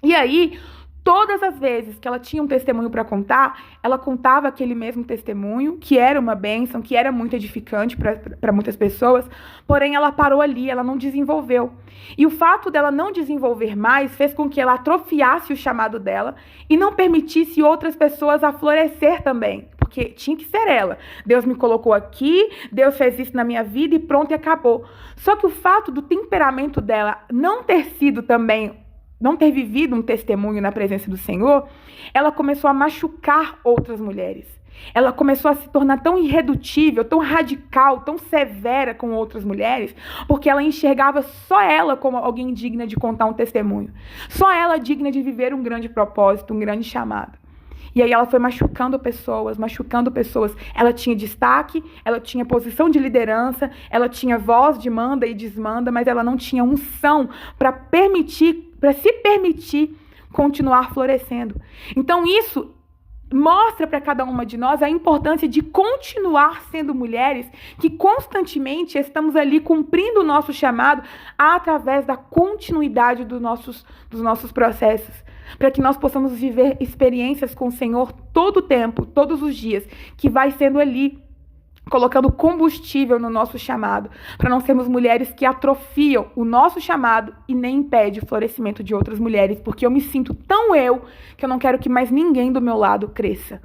E aí, todas as vezes que ela tinha um testemunho para contar, ela contava aquele mesmo testemunho, que era uma bênção, que era muito edificante para muitas pessoas, porém ela parou ali, ela não desenvolveu. E o fato dela não desenvolver mais fez com que ela atrofiasse o chamado dela e não permitisse outras pessoas a florescer também. Porque tinha que ser ela. Deus me colocou aqui, Deus fez isso na minha vida e pronto, e acabou. Só que o fato do temperamento dela não ter vivido um testemunho na presença do Senhor, ela começou a machucar outras mulheres. Ela começou a se tornar tão irredutível, tão radical, tão severa com outras mulheres, porque ela enxergava só ela como alguém digna de contar um testemunho. Só ela digna de viver um grande propósito, um grande chamado. E aí ela foi machucando pessoas. Ela tinha destaque, ela tinha posição de liderança, ela tinha voz de manda e desmanda, mas ela não tinha unção para se permitir continuar florescendo. Então isso mostra para cada uma de nós a importância de continuar sendo mulheres que constantemente estamos ali cumprindo o nosso chamado através da continuidade dos nossos processos. Para que nós possamos viver experiências com o Senhor todo o tempo, todos os dias, que vai sendo ali, colocando combustível no nosso chamado, para não sermos mulheres que atrofiam o nosso chamado e nem impede o florescimento de outras mulheres, porque eu me sinto tão que eu não quero que mais ninguém do meu lado cresça.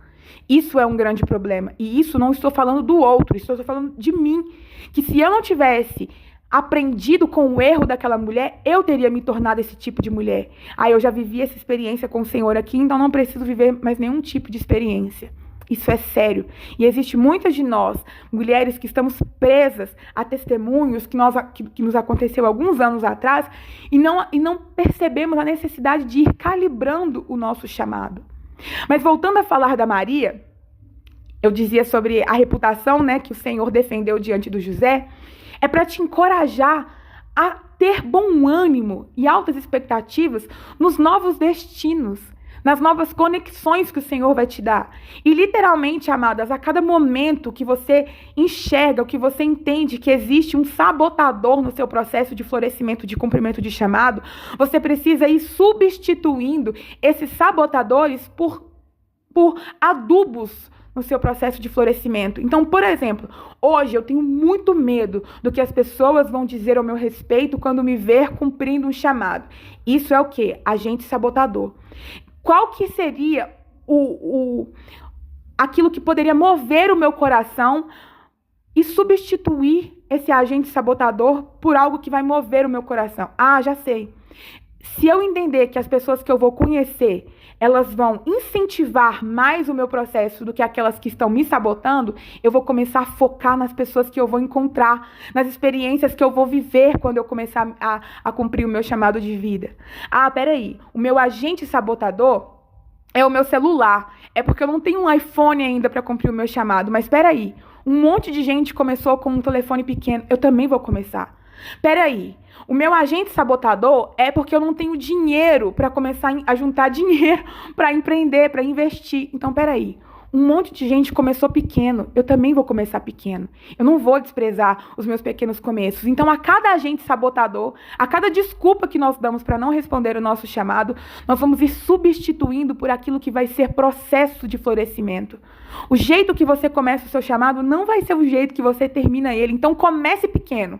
Isso é um grande problema, e isso não estou falando do outro, estou falando de mim, que se eu não tivesse aprendido com o erro daquela mulher, eu teria me tornado esse tipo de mulher. Eu já vivi essa experiência com o Senhor aqui, então não preciso viver mais nenhum tipo de experiência. Isso é sério. E existe muitas de nós, mulheres, que estamos presas a testemunhos que nos aconteceu alguns anos atrás e não percebemos a necessidade de ir calibrando o nosso chamado. Mas voltando a falar da Maria, eu dizia sobre a reputação, né, que o Senhor defendeu diante do José. É para te encorajar a ter bom ânimo e altas expectativas nos novos destinos, nas novas conexões que o Senhor vai te dar. E literalmente, amadas, a cada momento que você enxerga, que você entende que existe um sabotador no seu processo de florescimento, de cumprimento de chamado, você precisa ir substituindo esses sabotadores por adubos no seu processo de florescimento. Então, por exemplo, hoje eu tenho muito medo do que as pessoas vão dizer ao meu respeito quando me ver cumprindo um chamado. Isso é o quê? Agente sabotador. Qual que seria aquilo que poderia mover o meu coração e substituir esse agente sabotador por algo que vai mover o meu coração? Já sei. Se eu entender que as pessoas que eu vou conhecer, elas vão incentivar mais o meu processo do que aquelas que estão me sabotando, eu vou começar a focar nas pessoas que eu vou encontrar, nas experiências que eu vou viver quando eu começar a cumprir o meu chamado de vida. Peraí, o meu agente sabotador é o meu celular. É porque eu não tenho um iPhone ainda para cumprir o meu chamado. Mas peraí, um monte de gente começou com um telefone pequeno, eu também vou começar. Peraí, o meu agente sabotador é porque eu não tenho dinheiro para começar a juntar dinheiro para empreender, para investir. Então, peraí, um monte de gente começou pequeno, eu também vou começar pequeno. Eu não vou desprezar os meus pequenos começos. Então, a cada agente sabotador, a cada desculpa que nós damos para não responder o nosso chamado, nós vamos ir substituindo por aquilo que vai ser processo de florescimento. O jeito que você começa o seu chamado não vai ser o jeito que você termina ele. Então, comece pequeno,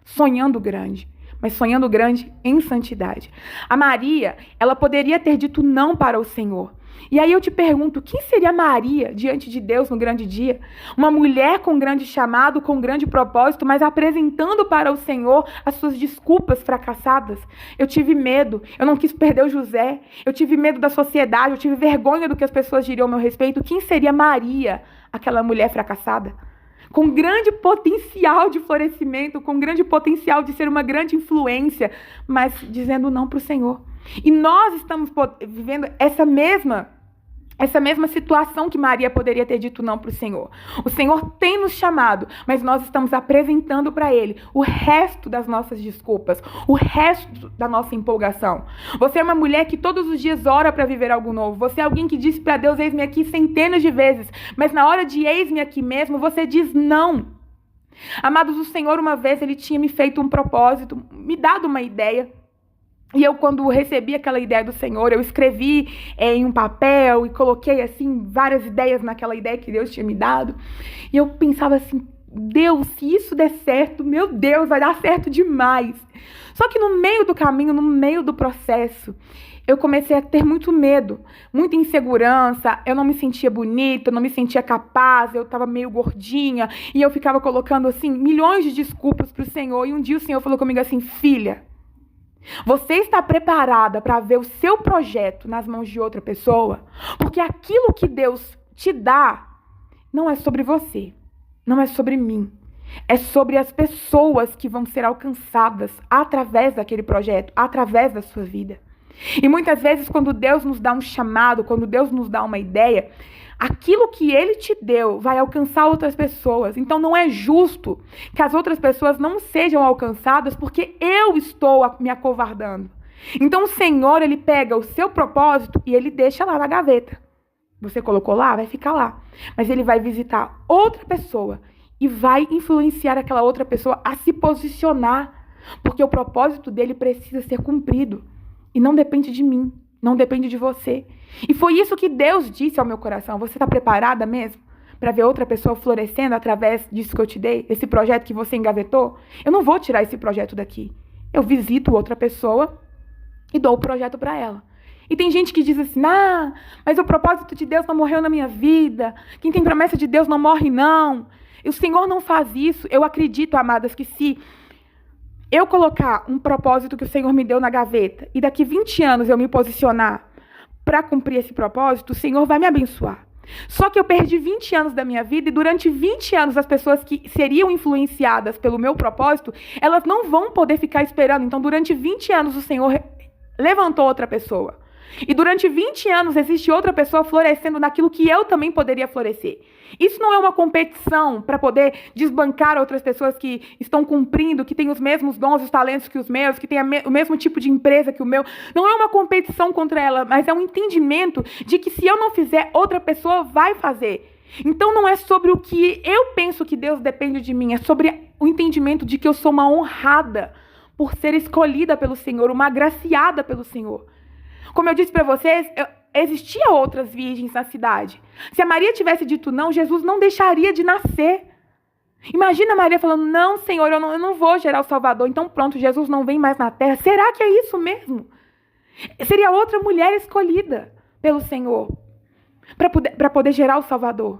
sonhando grande, mas sonhando grande em santidade. A Maria, ela poderia ter dito não para o Senhor, E aí eu te pergunto, quem seria Maria diante de Deus no grande dia? Uma mulher com grande chamado, com grande propósito, mas apresentando para o Senhor as suas desculpas fracassadas. Eu tive medo, eu não quis perder o José, eu tive medo da sociedade, eu tive vergonha do que as pessoas diriam ao meu respeito. Quem seria Maria, aquela mulher fracassada? Com grande potencial de florescimento, com grande potencial de ser uma grande influência, mas dizendo não para o Senhor. E nós estamos vivendo essa mesma situação que Maria poderia ter dito não para o Senhor. O Senhor tem nos chamado, mas nós estamos apresentando para Ele o resto das nossas desculpas, o resto da nossa empolgação. Você é uma mulher que todos os dias ora para viver algo novo. Você é alguém que disse para Deus, eis-me aqui, centenas de vezes, mas na hora de eis-me aqui mesmo, você diz não. Amados, o Senhor uma vez, Ele tinha me feito um propósito, me dado uma ideia. E eu, quando recebi aquela ideia do Senhor, eu escrevi em um papel e coloquei, assim, várias ideias naquela ideia que Deus tinha me dado. E eu pensava assim, Deus, se isso der certo, meu Deus, vai dar certo demais. Só que no meio do caminho, no meio do processo, eu comecei a ter muito medo, muita insegurança, eu não me sentia bonita, eu não me sentia capaz, eu estava meio gordinha, e eu ficava colocando, assim, milhões de desculpas para o Senhor. E um dia o Senhor falou comigo assim, filha, você está preparada para ver o seu projeto nas mãos de outra pessoa? Porque aquilo que Deus te dá não é sobre você, não é sobre mim. É sobre as pessoas que vão ser alcançadas através daquele projeto, através da sua vida. E muitas vezes, quando Deus nos dá um chamado, quando Deus nos dá uma ideia, aquilo que Ele te deu vai alcançar outras pessoas. Então não é justo que as outras pessoas não sejam alcançadas porque eu estou me acovardando. Então o Senhor, Ele pega o seu propósito e Ele deixa lá na gaveta. Você colocou lá, vai ficar lá. Mas Ele vai visitar outra pessoa e vai influenciar aquela outra pessoa a se posicionar. Porque o propósito dele precisa ser cumprido. E não depende de mim, não depende de você. E foi isso que Deus disse ao meu coração. Você está preparada mesmo para ver outra pessoa florescendo através disso que eu te dei? Esse projeto que você engavetou? Eu não vou tirar esse projeto daqui. Eu visito outra pessoa e dou o projeto para ela. E tem gente que diz assim, mas o propósito de Deus não morreu na minha vida. Quem tem promessa de Deus não morre, não. E o Senhor não faz isso. Eu acredito, amadas, que se eu colocar um propósito que o Senhor me deu na gaveta e daqui 20 anos eu me posicionar para cumprir esse propósito, o Senhor vai me abençoar. Só que eu perdi 20 anos da minha vida e durante 20 anos as pessoas que seriam influenciadas pelo meu propósito, elas não vão poder ficar esperando. Então, durante 20 anos o Senhor levantou outra pessoa. E durante 20 anos existe outra pessoa florescendo naquilo que eu também poderia florescer. Isso não é uma competição para poder desbancar outras pessoas que estão cumprindo, que têm os mesmos dons e os talentos que os meus, que têm o mesmo tipo de empresa que o meu. Não é uma competição contra ela, mas é um entendimento de que se eu não fizer, outra pessoa vai fazer. Então não é sobre o que eu penso que Deus depende de mim, é sobre o entendimento de que eu sou uma honrada por ser escolhida pelo Senhor, uma agraciada pelo Senhor. Como eu disse para vocês, existiam outras virgens na cidade. Se a Maria tivesse dito não, Jesus não deixaria de nascer. Imagina a Maria falando, não, Senhor, eu não vou gerar o Salvador. Então pronto, Jesus não vem mais na terra. Será que é isso mesmo? Seria outra mulher escolhida pelo Senhor para poder gerar o Salvador.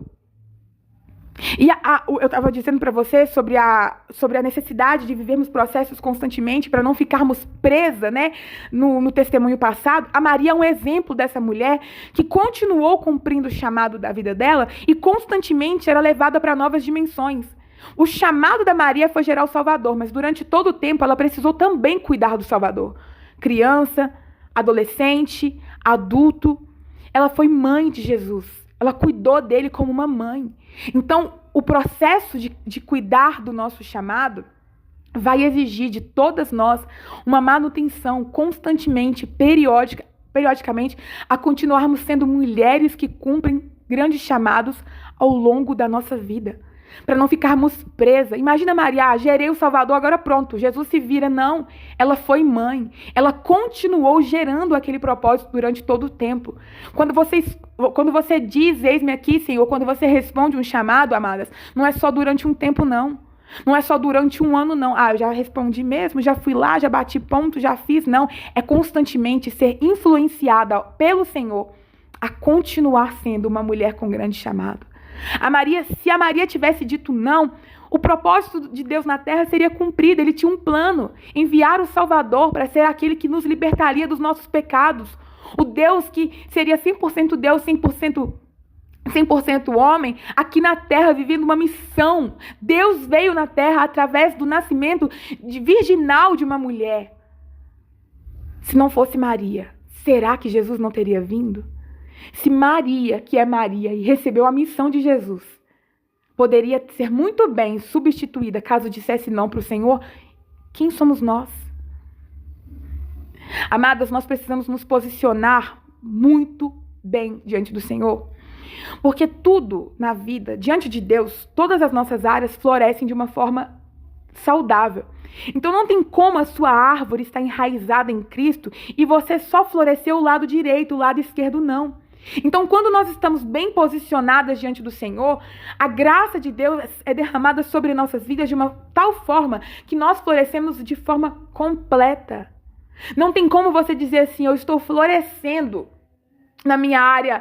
E eu estava dizendo para você sobre a necessidade de vivermos processos constantemente para não ficarmos presas, né, no testemunho passado. A Maria é um exemplo dessa mulher que continuou cumprindo o chamado da vida dela e constantemente era levada para novas dimensões. O chamado da Maria foi gerar o Salvador, mas durante todo o tempo ela precisou também cuidar do Salvador. Criança, adolescente, adulto. Ela foi mãe de Jesus. Ela cuidou dele como uma mãe. Então, o processo de cuidar do nosso chamado vai exigir de todas nós uma manutenção constantemente, periodicamente, a continuarmos sendo mulheres que cumprem grandes chamados ao longo da nossa vida. Para não ficarmos presas. Imagina Maria, gerei o Salvador, agora pronto, Jesus se vira. Não, ela foi mãe. Ela continuou gerando aquele propósito durante todo o tempo. Quando você diz, eis-me aqui, Senhor, quando você responde um chamado, amadas, não é só durante um tempo, não. Não é só durante um ano, não. Eu já respondi mesmo, já fui lá, já bati ponto, já fiz. Não, é constantemente ser influenciada pelo Senhor a continuar sendo uma mulher com grande chamado. Se a Maria tivesse dito não, o propósito de Deus na terra seria cumprido. Ele tinha um plano, enviar o Salvador para ser aquele que nos libertaria dos nossos pecados. O Deus que seria 100% Deus, 100% homem, aqui na terra vivendo uma missão. Deus veio na terra através do nascimento virginal de uma mulher. Se não fosse Maria, será que Jesus não teria vindo? Se Maria, que é Maria e recebeu a missão de Jesus, poderia ser muito bem substituída caso dissesse não para o Senhor, quem somos nós? Amadas, nós precisamos nos posicionar muito bem diante do Senhor. Porque tudo na vida, diante de Deus, todas as nossas áreas florescem de uma forma saudável. Então não tem como a sua árvore estar enraizada em Cristo e você só florescer o lado direito, o lado esquerdo não. Então quando nós estamos bem posicionadas diante do Senhor, a graça de Deus é derramada sobre nossas vidas de uma tal forma que nós florescemos de forma completa. Não tem como você dizer assim, eu estou florescendo na minha área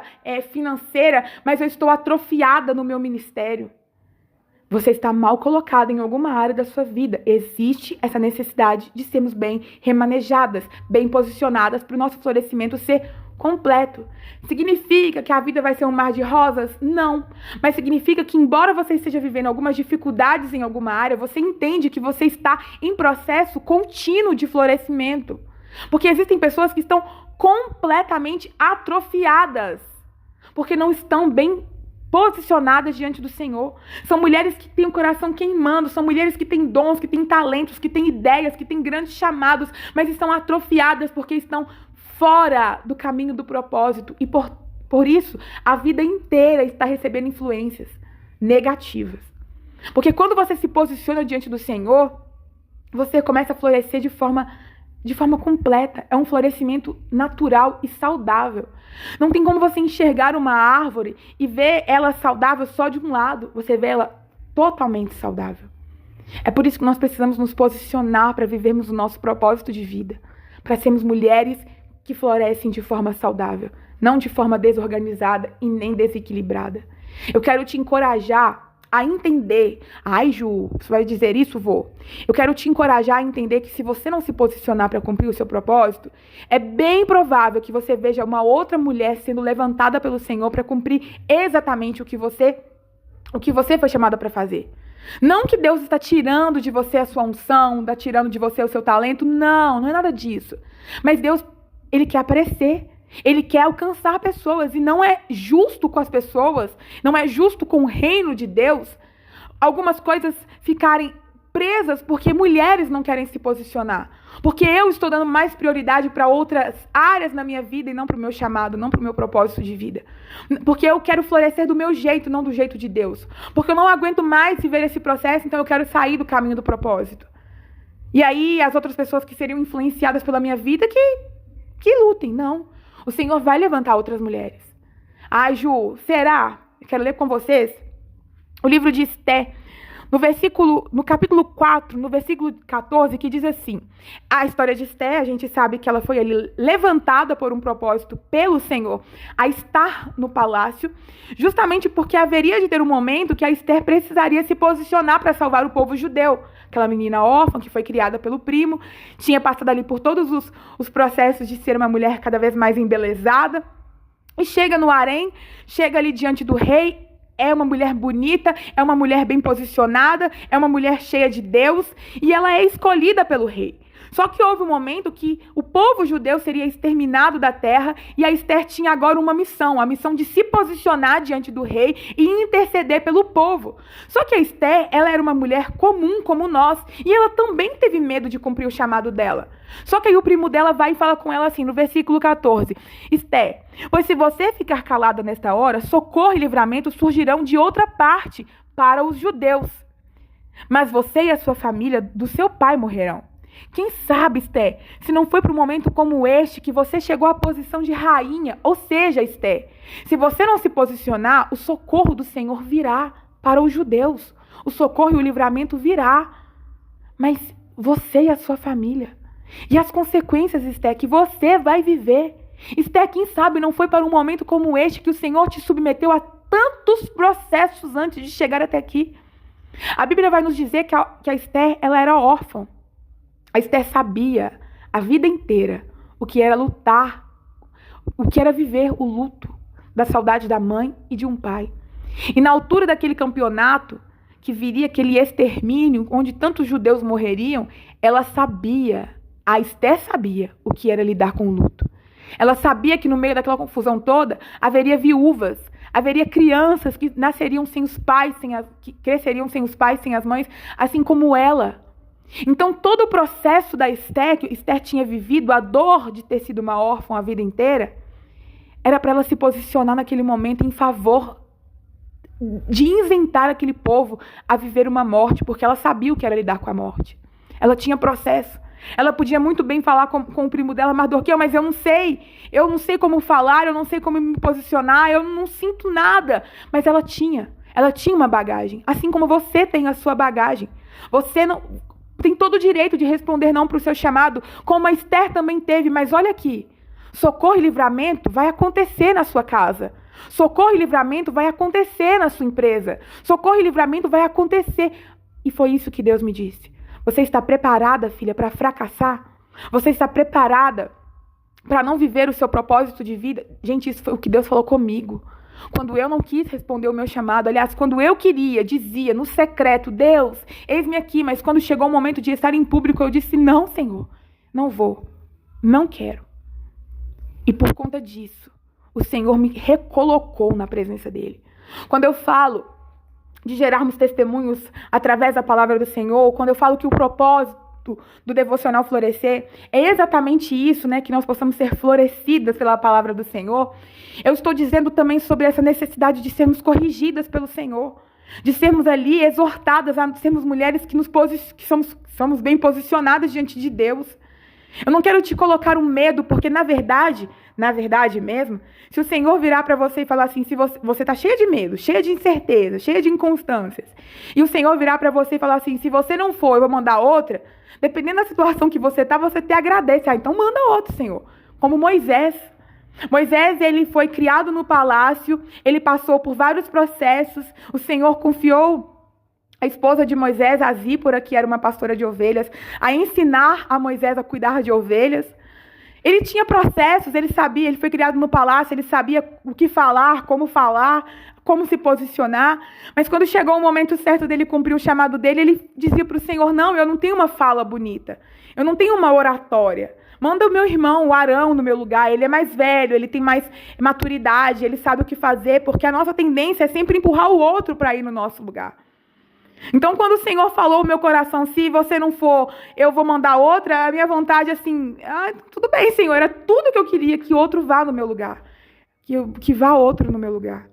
financeira, mas eu estou atrofiada no meu ministério. Você está mal colocado em alguma área da sua vida. Existe essa necessidade de sermos bem remanejadas, bem posicionadas para o nosso florescimento ser completo. Significa que a vida vai ser um mar de rosas? Não. Mas significa que, embora você esteja vivendo algumas dificuldades em alguma área, você entende que você está em processo contínuo de florescimento. Porque existem pessoas que estão completamente atrofiadas, porque não estão bem posicionadas diante do Senhor. São mulheres que têm o coração queimando, são mulheres que têm dons, que têm talentos, que têm ideias, que têm grandes chamados, mas estão atrofiadas porque estão fora do caminho do propósito. E por isso, a vida inteira está recebendo influências negativas. Porque quando você se posiciona diante do Senhor, você começa a florescer de forma completa. É um florescimento natural e saudável. Não tem como você enxergar uma árvore e ver ela saudável só de um lado. Você vê ela totalmente saudável. É por isso que nós precisamos nos posicionar para vivermos o nosso propósito de vida. Para sermos mulheres que florescem de forma saudável. Não de forma desorganizada e nem desequilibrada. Eu quero te encorajar a entender. Ai, Ju, você vai dizer isso? Vou. Eu quero te encorajar a entender que se você não se posicionar para cumprir o seu propósito, é bem provável que você veja uma outra mulher sendo levantada pelo Senhor para cumprir exatamente o que você foi chamada para fazer. Não que Deus está tirando de você a sua unção, está tirando de você o seu talento. Não é nada disso. Mas Deus, Ele quer aparecer. Ele quer alcançar pessoas e não é justo com as pessoas, não é justo com o reino de Deus algumas coisas ficarem presas porque mulheres não querem se posicionar. Porque eu estou dando mais prioridade para outras áreas na minha vida e não para o meu chamado, não para o meu propósito de vida. Porque eu quero florescer do meu jeito, não do jeito de Deus. Porque eu não aguento mais viver esse processo, então eu quero sair do caminho do propósito. E aí as outras pessoas que seriam influenciadas pela minha vida que lutem, não. O Senhor vai levantar outras mulheres. Ai, Ju, será? Eu quero ler com vocês o livro de Esté, no capítulo 4, no versículo 14, que diz assim: a história de Esté, a gente sabe que ela foi ali levantada por um propósito pelo Senhor a estar no palácio, justamente porque haveria de ter um momento que a Esté precisaria se posicionar para salvar o povo judeu. Aquela menina órfã que foi criada pelo primo, tinha passado ali por todos os processos de ser uma mulher cada vez mais embelezada, e chega no harém, chega ali diante do rei. É uma mulher bonita, é uma mulher bem posicionada, é uma mulher cheia de Deus, e ela é escolhida pelo rei. Só que houve um momento que o povo judeu seria exterminado da terra, e a Esther tinha agora uma missão, a missão de se posicionar diante do rei e interceder pelo povo. Só que a Esther, ela era uma mulher comum como nós, e ela também teve medo de cumprir o chamado dela. Só que aí o primo dela vai e fala com ela assim, no versículo 14, Esther, pois se você ficar calada nesta hora, socorro e livramento surgirão de outra parte para os judeus. Mas você e a sua família do seu pai morrerão. Quem sabe, Esther, se não foi para um momento como este que você chegou à posição de rainha, ou seja, Esther, se você não se posicionar, o socorro do Senhor virá para os judeus. O socorro e o livramento virá. Mas você e a sua família. E as consequências, Esther, que você vai viver. Esther, quem sabe não foi para um momento como este que o Senhor te submeteu a tantos processos antes de chegar até aqui. A Bíblia vai nos dizer que a Esther, ela era órfã. A Esther sabia a vida inteira o que era lutar, o que era viver o luto da saudade da mãe e de um pai. E na altura daquele campeonato, que viria aquele extermínio, onde tantos judeus morreriam, ela sabia, a Esther sabia o que era lidar com o luto. Ela sabia que no meio daquela confusão toda, haveria viúvas, haveria crianças que nasceriam sem os pais, que cresceriam sem os pais, sem as mães, assim como ela. Então, todo o processo da Esther, que Esther tinha vivido, a dor de ter sido uma órfã a vida inteira, era para ela se posicionar naquele momento em favor de isentar aquele povo a viver uma morte, porque ela sabia o que era lidar com a morte. Ela tinha processo. Ela podia muito bem falar com o primo dela, Mardoqueu, mas eu não sei como falar, eu não sei como me posicionar, eu não sinto nada. Mas ela tinha uma bagagem, assim como você tem a sua bagagem. Você não tem todo o direito de responder não para o seu chamado, como a Esther também teve, mas olha aqui, socorro e livramento vai acontecer na sua casa. Socorro e livramento vai acontecer na sua empresa. Socorro e livramento vai acontecer. E foi isso que Deus me disse. Você está preparada, filha, para fracassar? Você está preparada para não viver o seu propósito de vida? Gente, isso foi o que Deus falou comigo. Quando eu não quis responder o meu chamado, aliás, quando eu queria, dizia no secreto, Deus, eis-me aqui, mas quando chegou o momento de estar em público, eu disse, não, Senhor, não vou, não quero. E por conta disso, o Senhor me recolocou na presença dele. Quando eu falo de gerarmos testemunhos através da palavra do Senhor, quando eu falo que o propósito do Devocional Florescer é exatamente isso, né, que nós possamos ser florescidas pela palavra do Senhor, eu estou dizendo também sobre essa necessidade de sermos corrigidas pelo Senhor, de sermos ali exortadas a sermos mulheres que somos bem posicionadas diante de Deus. Eu não quero te colocar um medo, porque na verdade mesmo, se o Senhor virar para você e falar assim, se você está cheia de medo, cheia de incerteza, cheia de inconstâncias, e o Senhor virar para você e falar assim, se você não for, eu vou mandar outra, dependendo da situação que você está, você te agradece. Então manda outro, Senhor. Como Moisés. Moisés, ele foi criado no palácio, ele passou por vários processos, o Senhor confiou a esposa de Moisés, a Zípora, que era uma pastora de ovelhas, a ensinar a Moisés a cuidar de ovelhas. Ele tinha processos, ele sabia, ele foi criado no palácio, ele sabia o que falar, como se posicionar. Mas quando chegou o momento certo dele cumprir o chamado dele, ele dizia para o Senhor, não, eu não tenho uma fala bonita, eu não tenho uma oratória. Manda o meu irmão, o Arão, no meu lugar, ele é mais velho, ele tem mais maturidade, ele sabe o que fazer, porque a nossa tendência é sempre empurrar o outro para ir no nosso lugar. Então, quando o Senhor falou no meu coração, se você não for, eu vou mandar outra, a minha vontade, assim, tudo bem, Senhor, era tudo que eu queria, que outro vá no meu lugar, que vá outro no meu lugar.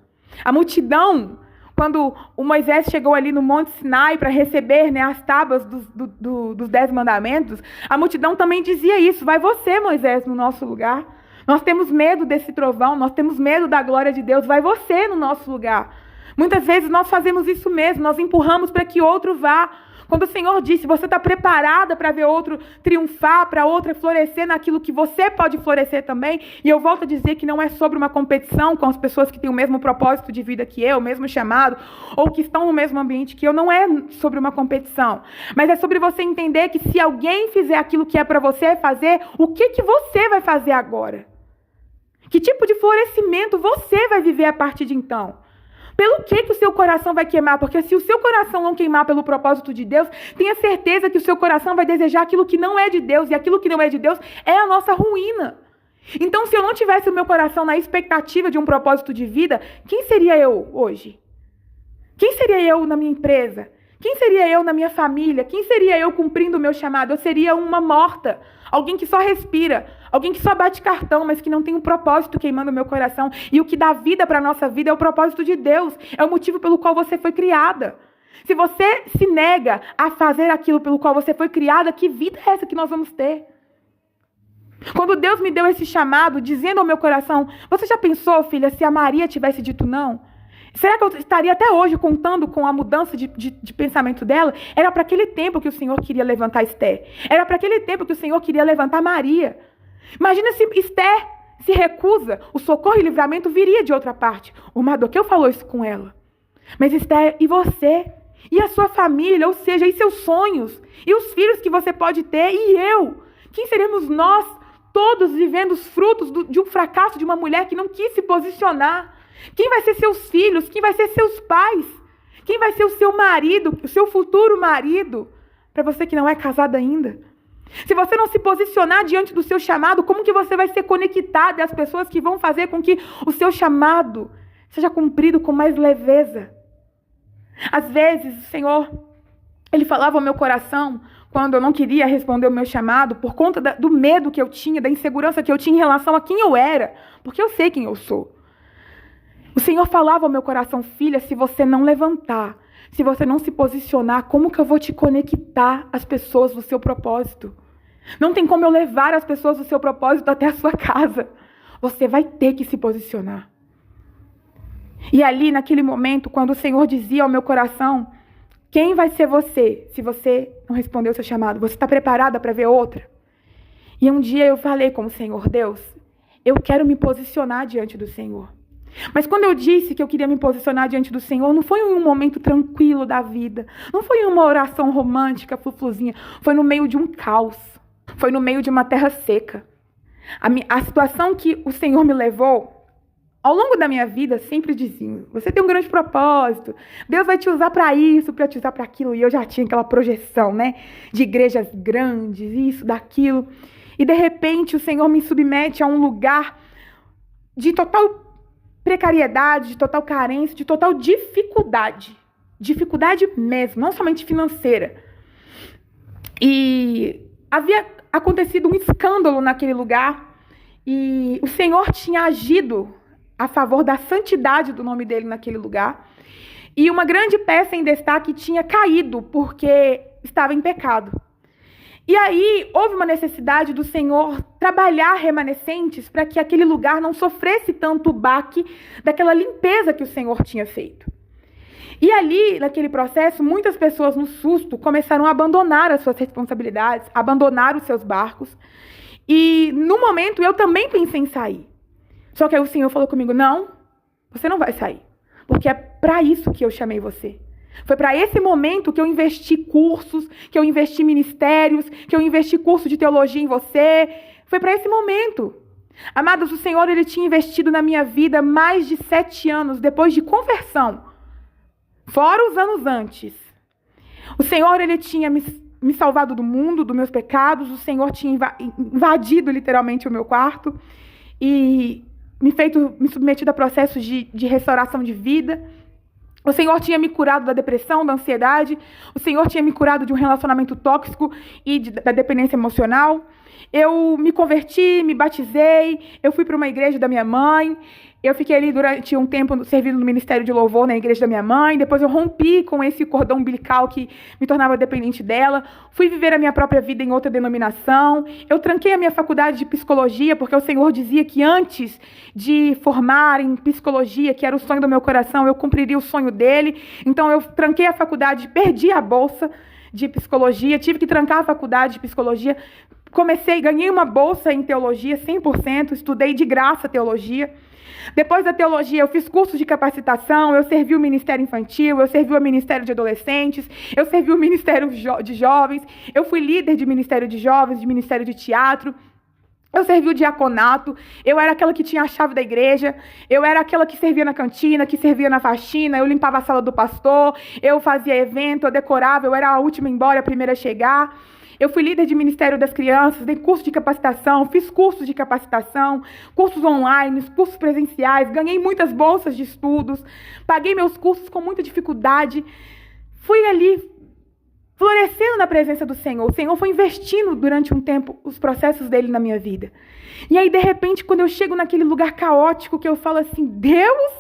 A multidão, quando o Moisés chegou ali no Monte Sinai para receber, né, as tábuas dos 10 mandamentos, a multidão também dizia isso, vai você, Moisés, no nosso lugar. Nós temos medo desse trovão, nós temos medo da glória de Deus, vai você no nosso lugar. Muitas vezes nós fazemos isso mesmo, nós empurramos para que outro vá. Quando o Senhor disse, você está preparada para ver outro triunfar, para outra florescer naquilo que você pode florescer também? E eu volto a dizer que não é sobre uma competição com as pessoas que têm o mesmo propósito de vida que eu, o mesmo chamado, ou que estão no mesmo ambiente que eu, não é sobre uma competição. Mas é sobre você entender que se alguém fizer aquilo que é para você fazer, o que você vai fazer agora? Que tipo de florescimento você vai viver a partir de então? Pelo que o seu coração vai queimar? Porque se o seu coração não queimar pelo propósito de Deus, tenha certeza que o seu coração vai desejar aquilo que não é de Deus. E aquilo que não é de Deus é a nossa ruína. Então, se eu não tivesse o meu coração na expectativa de um propósito de vida, quem seria eu hoje? Quem seria eu na minha empresa? Quem seria eu na minha família? Quem seria eu cumprindo o meu chamado? Eu seria uma morta. Alguém que só respira, alguém que só bate cartão, mas que não tem um propósito queimando o meu coração. E o que dá vida para a nossa vida é o propósito de Deus, é o motivo pelo qual você foi criada. Se você se nega a fazer aquilo pelo qual você foi criada, que vida é essa que nós vamos ter? Quando Deus me deu esse chamado, dizendo ao meu coração, você já pensou, filha, se a Maria tivesse dito não? Será que eu estaria até hoje contando com a mudança de pensamento dela? Era para aquele tempo que o Senhor queria levantar Esther. Era para aquele tempo que o Senhor queria levantar Maria. Imagina se Esther se recusa, o socorro e livramento viria de outra parte. O Mardoqueu falou isso com ela. Mas Esther, e você? E a sua família? Ou seja, e seus sonhos? E os filhos que você pode ter? E eu? Quem seremos nós, todos vivendo os frutos de um fracasso de uma mulher que não quis se posicionar? Quem vai ser seus filhos? Quem vai ser seus pais? Quem vai ser o seu marido, o seu futuro marido? Para você que não é casado ainda. Se você não se posicionar diante do seu chamado, como que você vai ser conectado às pessoas que vão fazer com que o seu chamado seja cumprido com mais leveza? Às vezes, o Senhor, Ele falava ao meu coração, quando eu não queria responder o meu chamado, por conta do medo que eu tinha, da insegurança que eu tinha em relação a quem eu era, porque eu sei quem eu sou. O Senhor falava ao meu coração, filha, se você não levantar, se você não se posicionar, como que eu vou te conectar às pessoas do seu propósito? Não tem como eu levar as pessoas do seu propósito até a sua casa. Você vai ter que se posicionar. E ali, naquele momento, quando o Senhor dizia ao meu coração, quem vai ser você, se você não respondeu o seu chamado? Você está preparada para ver outra? E um dia eu falei com o Senhor, Deus, eu quero me posicionar diante do Senhor. Mas quando eu disse que eu queria me posicionar diante do Senhor, não foi em um momento tranquilo da vida. Não foi em uma oração romântica, flufuzinha. Foi no meio de um caos. Foi no meio de uma terra seca. A situação que o Senhor me levou, ao longo da minha vida, sempre dizia, você tem um grande propósito. Deus vai te usar para isso, para te usar para aquilo. E eu já tinha aquela projeção, né? De igrejas grandes, isso, daquilo. E de repente o Senhor me submete a um lugar de total precariedade, de total carência, de total dificuldade. Dificuldade mesmo, não somente financeira. E havia acontecido um escândalo naquele lugar e o Senhor tinha agido a favor da santidade do nome dele naquele lugar. E uma grande peça em destaque tinha caído porque estava em pecado. E aí houve uma necessidade do Senhor trabalhar remanescentes para que aquele lugar não sofresse tanto o baque daquela limpeza que o Senhor tinha feito. E ali, naquele processo, muitas pessoas no susto começaram a abandonar as suas responsabilidades, abandonar os seus barcos. E no momento eu também pensei em sair. Só que aí o Senhor falou comigo, não, você não vai sair. Porque é para isso que eu chamei você. Foi para esse momento que eu investi cursos, que eu investi ministérios, que eu investi curso de teologia em você. Foi para esse momento. Amados, o Senhor, Ele tinha investido na minha vida mais de 7 anos depois de conversão. Fora os anos antes. O Senhor, Ele tinha me salvado do mundo, dos meus pecados. O Senhor tinha invadido literalmente o meu quarto e me submetido a processos de restauração de vida. O Senhor tinha me curado da depressão, da ansiedade. O Senhor tinha me curado de um relacionamento tóxico e da dependência emocional. Eu me converti, me batizei. Eu fui para uma igreja da minha mãe. Eu fiquei ali durante um tempo servindo no ministério de louvor na igreja da minha mãe. Depois eu rompi com esse cordão umbilical que me tornava dependente dela. Fui viver a minha própria vida em outra denominação. Eu tranquei a minha faculdade de psicologia, porque o Senhor dizia que antes de formar em psicologia, que era o sonho do meu coração, eu cumpriria o sonho dele. Então eu tranquei a faculdade, perdi a bolsa de psicologia, tive que trancar a faculdade de psicologia. Ganhei uma bolsa em teologia, 100%, estudei de graça teologia. Depois da teologia, eu fiz cursos de capacitação, eu servi o Ministério Infantil, eu servi o Ministério de Adolescentes, eu servi o Ministério de Jovens, eu fui líder de Ministério de Jovens, de Ministério de Teatro, eu servi o diaconato, eu era aquela que tinha a chave da igreja, eu era aquela que servia na cantina, que servia na faxina, eu limpava a sala do pastor, eu fazia evento, eu decorava, eu era a última a ir embora, a primeira a chegar. Eu fui líder de Ministério das Crianças, dei curso de capacitação, fiz cursos de capacitação, cursos online, cursos presenciais, ganhei muitas bolsas de estudos, paguei meus cursos com muita dificuldade. Fui ali florescendo na presença do Senhor. O Senhor foi investindo durante um tempo os processos dele na minha vida. E aí, de repente, quando eu chego naquele lugar caótico, que eu falo assim, Deus,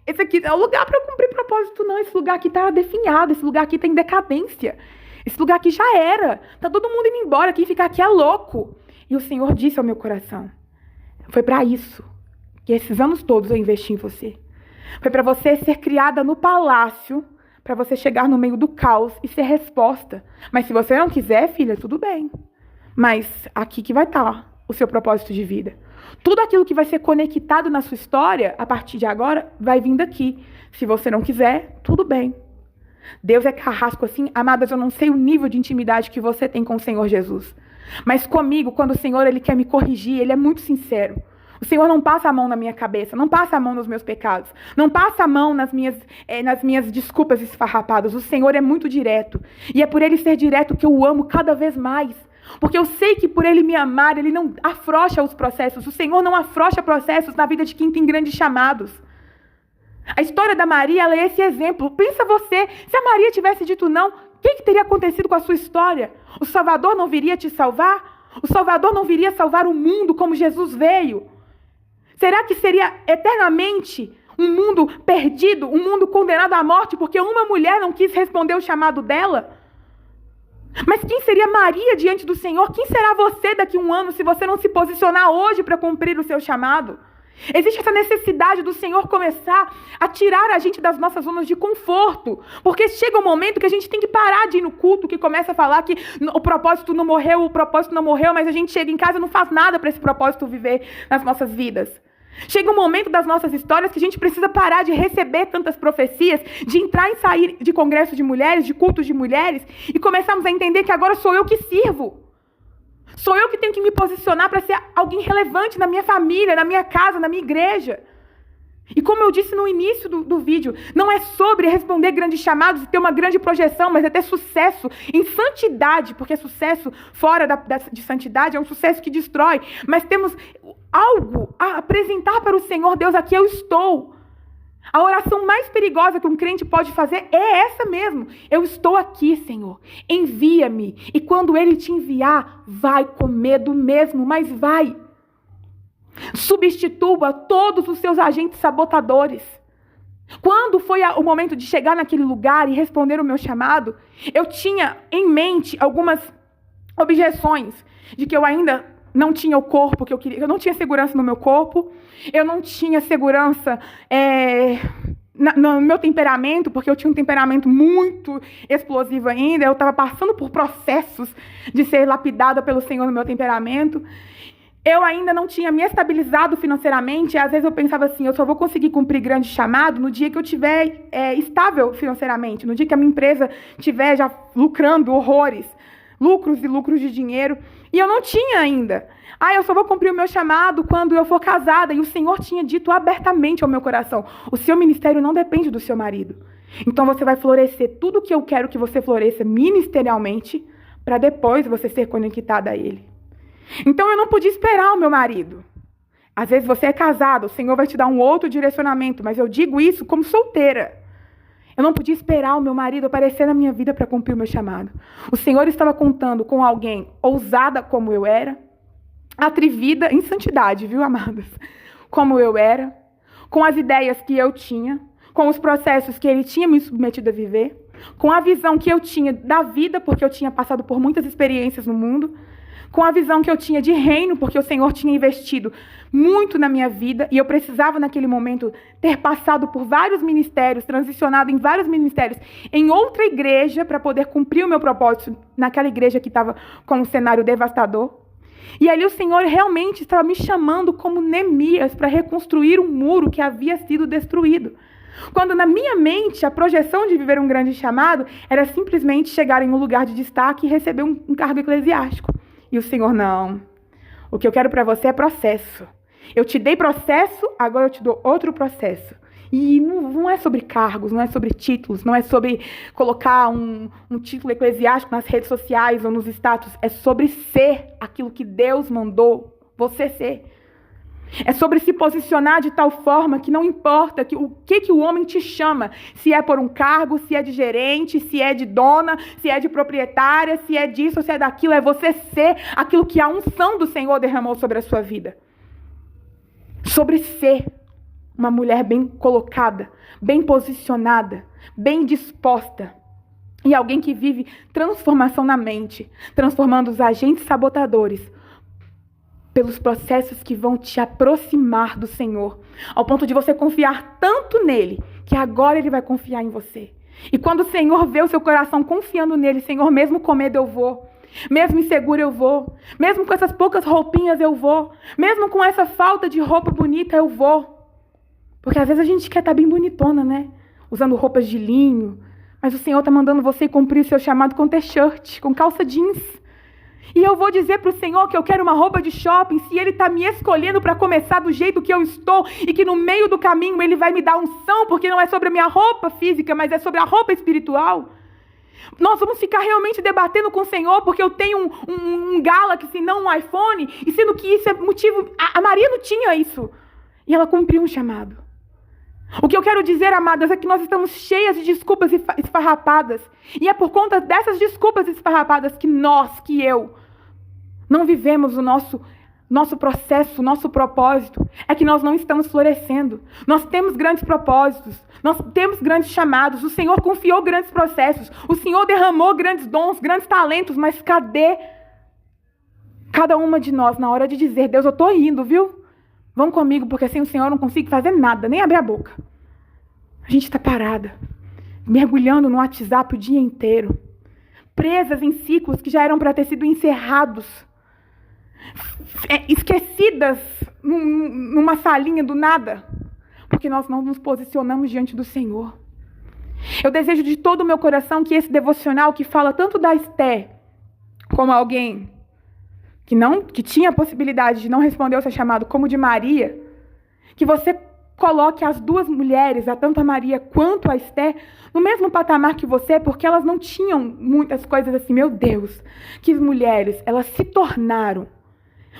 esse aqui é o lugar para eu cumprir propósito, não. Esse lugar aqui está definhado, esse lugar aqui está em decadência. Esse lugar aqui já era. Tá todo mundo indo embora. Quem ficar aqui é louco. E o Senhor disse ao meu coração, foi para isso que esses anos todos eu investi em você. Foi para você ser criada no palácio, para você chegar no meio do caos e ser resposta. Mas se você não quiser, filha, tudo bem. Mas aqui que vai estar o seu propósito de vida. Tudo aquilo que vai ser conectado na sua história, a partir de agora, vai vir daqui. Se você não quiser, tudo bem. Deus é carrasco assim. Amadas, eu não sei o nível de intimidade que você tem com o Senhor Jesus. Mas comigo, quando o Senhor ele quer me corrigir, ele é muito sincero. O Senhor não passa a mão na minha cabeça, não passa a mão nos meus pecados, não passa a mão nas minhas desculpas esfarrapadas. O Senhor é muito direto. E é por Ele ser direto que eu o amo cada vez mais. Porque eu sei que por Ele me amar, Ele não afrouxa os processos. O Senhor não afrouxa processos na vida de quem tem grandes chamados. A história da Maria, ela é esse exemplo. Pensa você, se a Maria tivesse dito não, o que teria acontecido com a sua história? O Salvador não viria te salvar? O Salvador não viria salvar o mundo como Jesus veio? Será que seria eternamente um mundo perdido, um mundo condenado à morte porque uma mulher não quis responder o chamado dela? Mas quem seria Maria diante do Senhor? Quem será você daqui a um ano se você não se posicionar hoje para cumprir o seu chamado? Existe essa necessidade do Senhor começar a tirar a gente das nossas zonas de conforto. Porque chega um momento que a gente tem que parar de ir no culto, que começa a falar que o propósito não morreu, mas a gente chega em casa e não faz nada para esse propósito viver nas nossas vidas. Chega um momento das nossas histórias que a gente precisa parar de receber tantas profecias, de entrar e sair de congressos de mulheres, de cultos de mulheres, e começarmos a entender que agora sou eu que sirvo. Sou eu que tenho que me posicionar para ser alguém relevante na minha família, na minha casa, na minha igreja. E como eu disse no início do vídeo, não é sobre responder grandes chamados e ter uma grande projeção, mas é ter sucesso em santidade, porque sucesso fora de santidade é um sucesso que destrói. Mas temos algo a apresentar para o Senhor. Deus, aqui eu estou. A oração mais perigosa que um crente pode fazer é essa mesmo. Eu estou aqui, Senhor. Envia-me. E quando Ele te enviar, vai com medo mesmo, mas vai. Substitua todos os seus agentes sabotadores. Quando foi o momento de chegar naquele lugar e responder o meu chamado, eu tinha em mente algumas objeções de que eu ainda não tinha o corpo que eu queria, eu não tinha segurança no meu corpo, eu não tinha segurança no meu temperamento, porque eu tinha um temperamento muito explosivo ainda, eu estava passando por processos de ser lapidada pelo Senhor no meu temperamento. Eu ainda não tinha me estabilizado financeiramente. Às vezes eu pensava assim, eu só vou conseguir cumprir grande chamado no dia que eu estiver estável financeiramente, no dia que a minha empresa estiver já lucrando horrores, lucros e lucros de dinheiro. E eu não tinha ainda. Eu só vou cumprir o meu chamado quando eu for casada. E o Senhor tinha dito abertamente ao meu coração, o seu ministério não depende do seu marido. Então você vai florescer tudo o que eu quero que você floresça ministerialmente, para depois você ser conectada a Ele. Então eu não podia esperar o meu marido. Às vezes você é casado, o Senhor vai te dar um outro direcionamento, mas eu digo isso como solteira. Eu não podia esperar o meu marido aparecer na minha vida para cumprir o meu chamado. O Senhor estava contando com alguém ousada como eu era, atrevida em santidade, viu, amadas? Como eu era, com as ideias que eu tinha, com os processos que Ele tinha me submetido a viver, com a visão que eu tinha da vida, porque eu tinha passado por muitas experiências no mundo, com a visão que eu tinha de reino, porque o Senhor tinha investido muito na minha vida, e eu precisava, naquele momento, ter passado por vários ministérios, transicionado em vários ministérios, em outra igreja, para poder cumprir o meu propósito, naquela igreja que estava com um cenário devastador. E ali o Senhor realmente estava me chamando como Neemias para reconstruir um muro que havia sido destruído. Quando na minha mente a projeção de viver um grande chamado era simplesmente chegar em um lugar de destaque e receber um cargo eclesiástico. E o Senhor, não. O que eu quero para você é processo. Eu te dei processo, agora eu te dou outro processo. E não é sobre cargos, não é sobre títulos, não é sobre colocar um título eclesiástico nas redes sociais ou nos status. É sobre ser aquilo que Deus mandou você ser. É sobre se posicionar de tal forma que não importa o que o homem te chama. Se é por um cargo, se é de gerente, se é de dona, se é de proprietária, se é disso, se é daquilo. É você ser aquilo que a unção do Senhor derramou sobre a sua vida. Sobre ser uma mulher bem colocada, bem posicionada, bem disposta. E alguém que vive transformação na mente, transformando os agentes sabotadores pelos processos que vão te aproximar do Senhor, ao ponto de você confiar tanto nele, que agora ele vai confiar em você. E quando o Senhor vê o seu coração confiando nele, Senhor, mesmo com medo eu vou. Mesmo insegura eu vou. Mesmo com essas poucas roupinhas eu vou. Mesmo com essa falta de roupa bonita eu vou. Porque às vezes a gente quer estar bem bonitona, né? Usando roupas de linho. Mas o Senhor está mandando você cumprir o seu chamado com t-shirt, com calça jeans. E eu vou dizer para o Senhor que eu quero uma roupa de shopping, se Ele está me escolhendo para começar do jeito que eu estou, e que no meio do caminho Ele vai me dar unção, porque não é sobre a minha roupa física, mas é sobre a roupa espiritual. Nós vamos ficar realmente debatendo com o Senhor, porque eu tenho um Galaxy, não um iPhone, e sendo que isso é motivo... A Maria não tinha isso, e ela cumpriu um chamado. O que eu quero dizer, amadas, é que nós estamos cheias de desculpas esfarrapadas. E é por conta dessas desculpas esfarrapadas que eu, não vivemos o nosso processo, o nosso propósito. É que nós não estamos florescendo. Nós temos grandes propósitos. Nós temos grandes chamados. O Senhor confiou grandes processos. O Senhor derramou grandes dons, grandes talentos. Mas cadê cada uma de nós na hora de dizer: Deus, eu estou indo, viu? Vão comigo, porque sem o Senhor eu não consigo fazer nada, nem abrir a boca. A gente está parada, mergulhando no WhatsApp o dia inteiro, presas em ciclos que já eram para ter sido encerrados, esquecidas numa salinha do nada, porque nós não nos posicionamos diante do Senhor. Eu desejo de todo o meu coração que esse devocional, que fala tanto da Esther como alguém que tinha a possibilidade de não responder ao seu chamado, como de Maria, que você coloque as duas mulheres, tanto a Maria quanto a Esther, no mesmo patamar que você, porque elas não tinham muitas coisas assim. Meu Deus, que mulheres, elas se tornaram.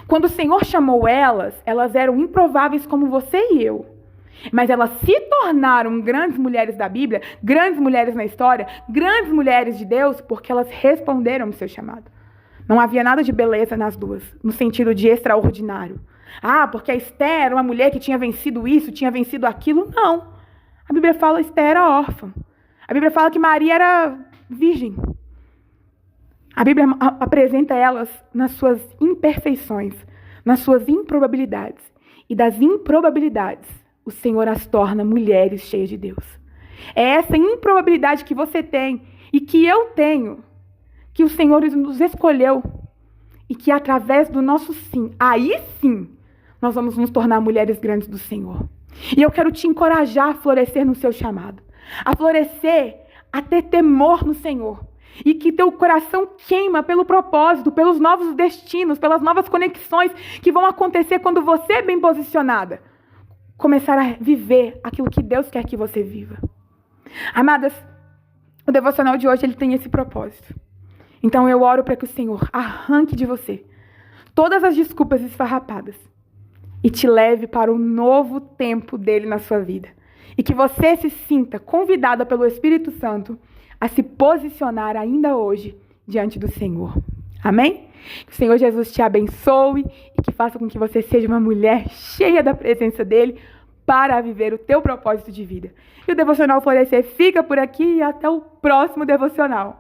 Quando o Senhor chamou elas eram improváveis como você e eu. Mas elas se tornaram grandes mulheres da Bíblia, grandes mulheres na história, grandes mulheres de Deus, porque elas responderam ao seu chamado. Não havia nada de beleza nas duas, no sentido de extraordinário. Porque a Esther era uma mulher que tinha vencido isso, tinha vencido aquilo. Não. A Bíblia fala que Esther era órfã. A Bíblia fala que Maria era virgem. A Bíblia apresenta elas nas suas imperfeições, nas suas improbabilidades. E das improbabilidades, o Senhor as torna mulheres cheias de Deus. É essa improbabilidade que você tem e que eu tenho, que o Senhor nos escolheu, e que através do nosso sim, aí sim, nós vamos nos tornar mulheres grandes do Senhor. E eu quero te encorajar a florescer no seu chamado, a florescer, a ter temor no Senhor, e que teu coração queima pelo propósito, pelos novos destinos, pelas novas conexões que vão acontecer quando você, bem posicionada, começar a viver aquilo que Deus quer que você viva. Amadas, o devocional de hoje ele tem esse propósito. Então eu oro para que o Senhor arranque de você todas as desculpas esfarrapadas e te leve para o novo tempo dele na sua vida. E que você se sinta convidada pelo Espírito Santo a se posicionar ainda hoje diante do Senhor. Amém? Que o Senhor Jesus te abençoe e que faça com que você seja uma mulher cheia da presença dele para viver o teu propósito de vida. E o Devocional Florescer fica por aqui e até o próximo Devocional.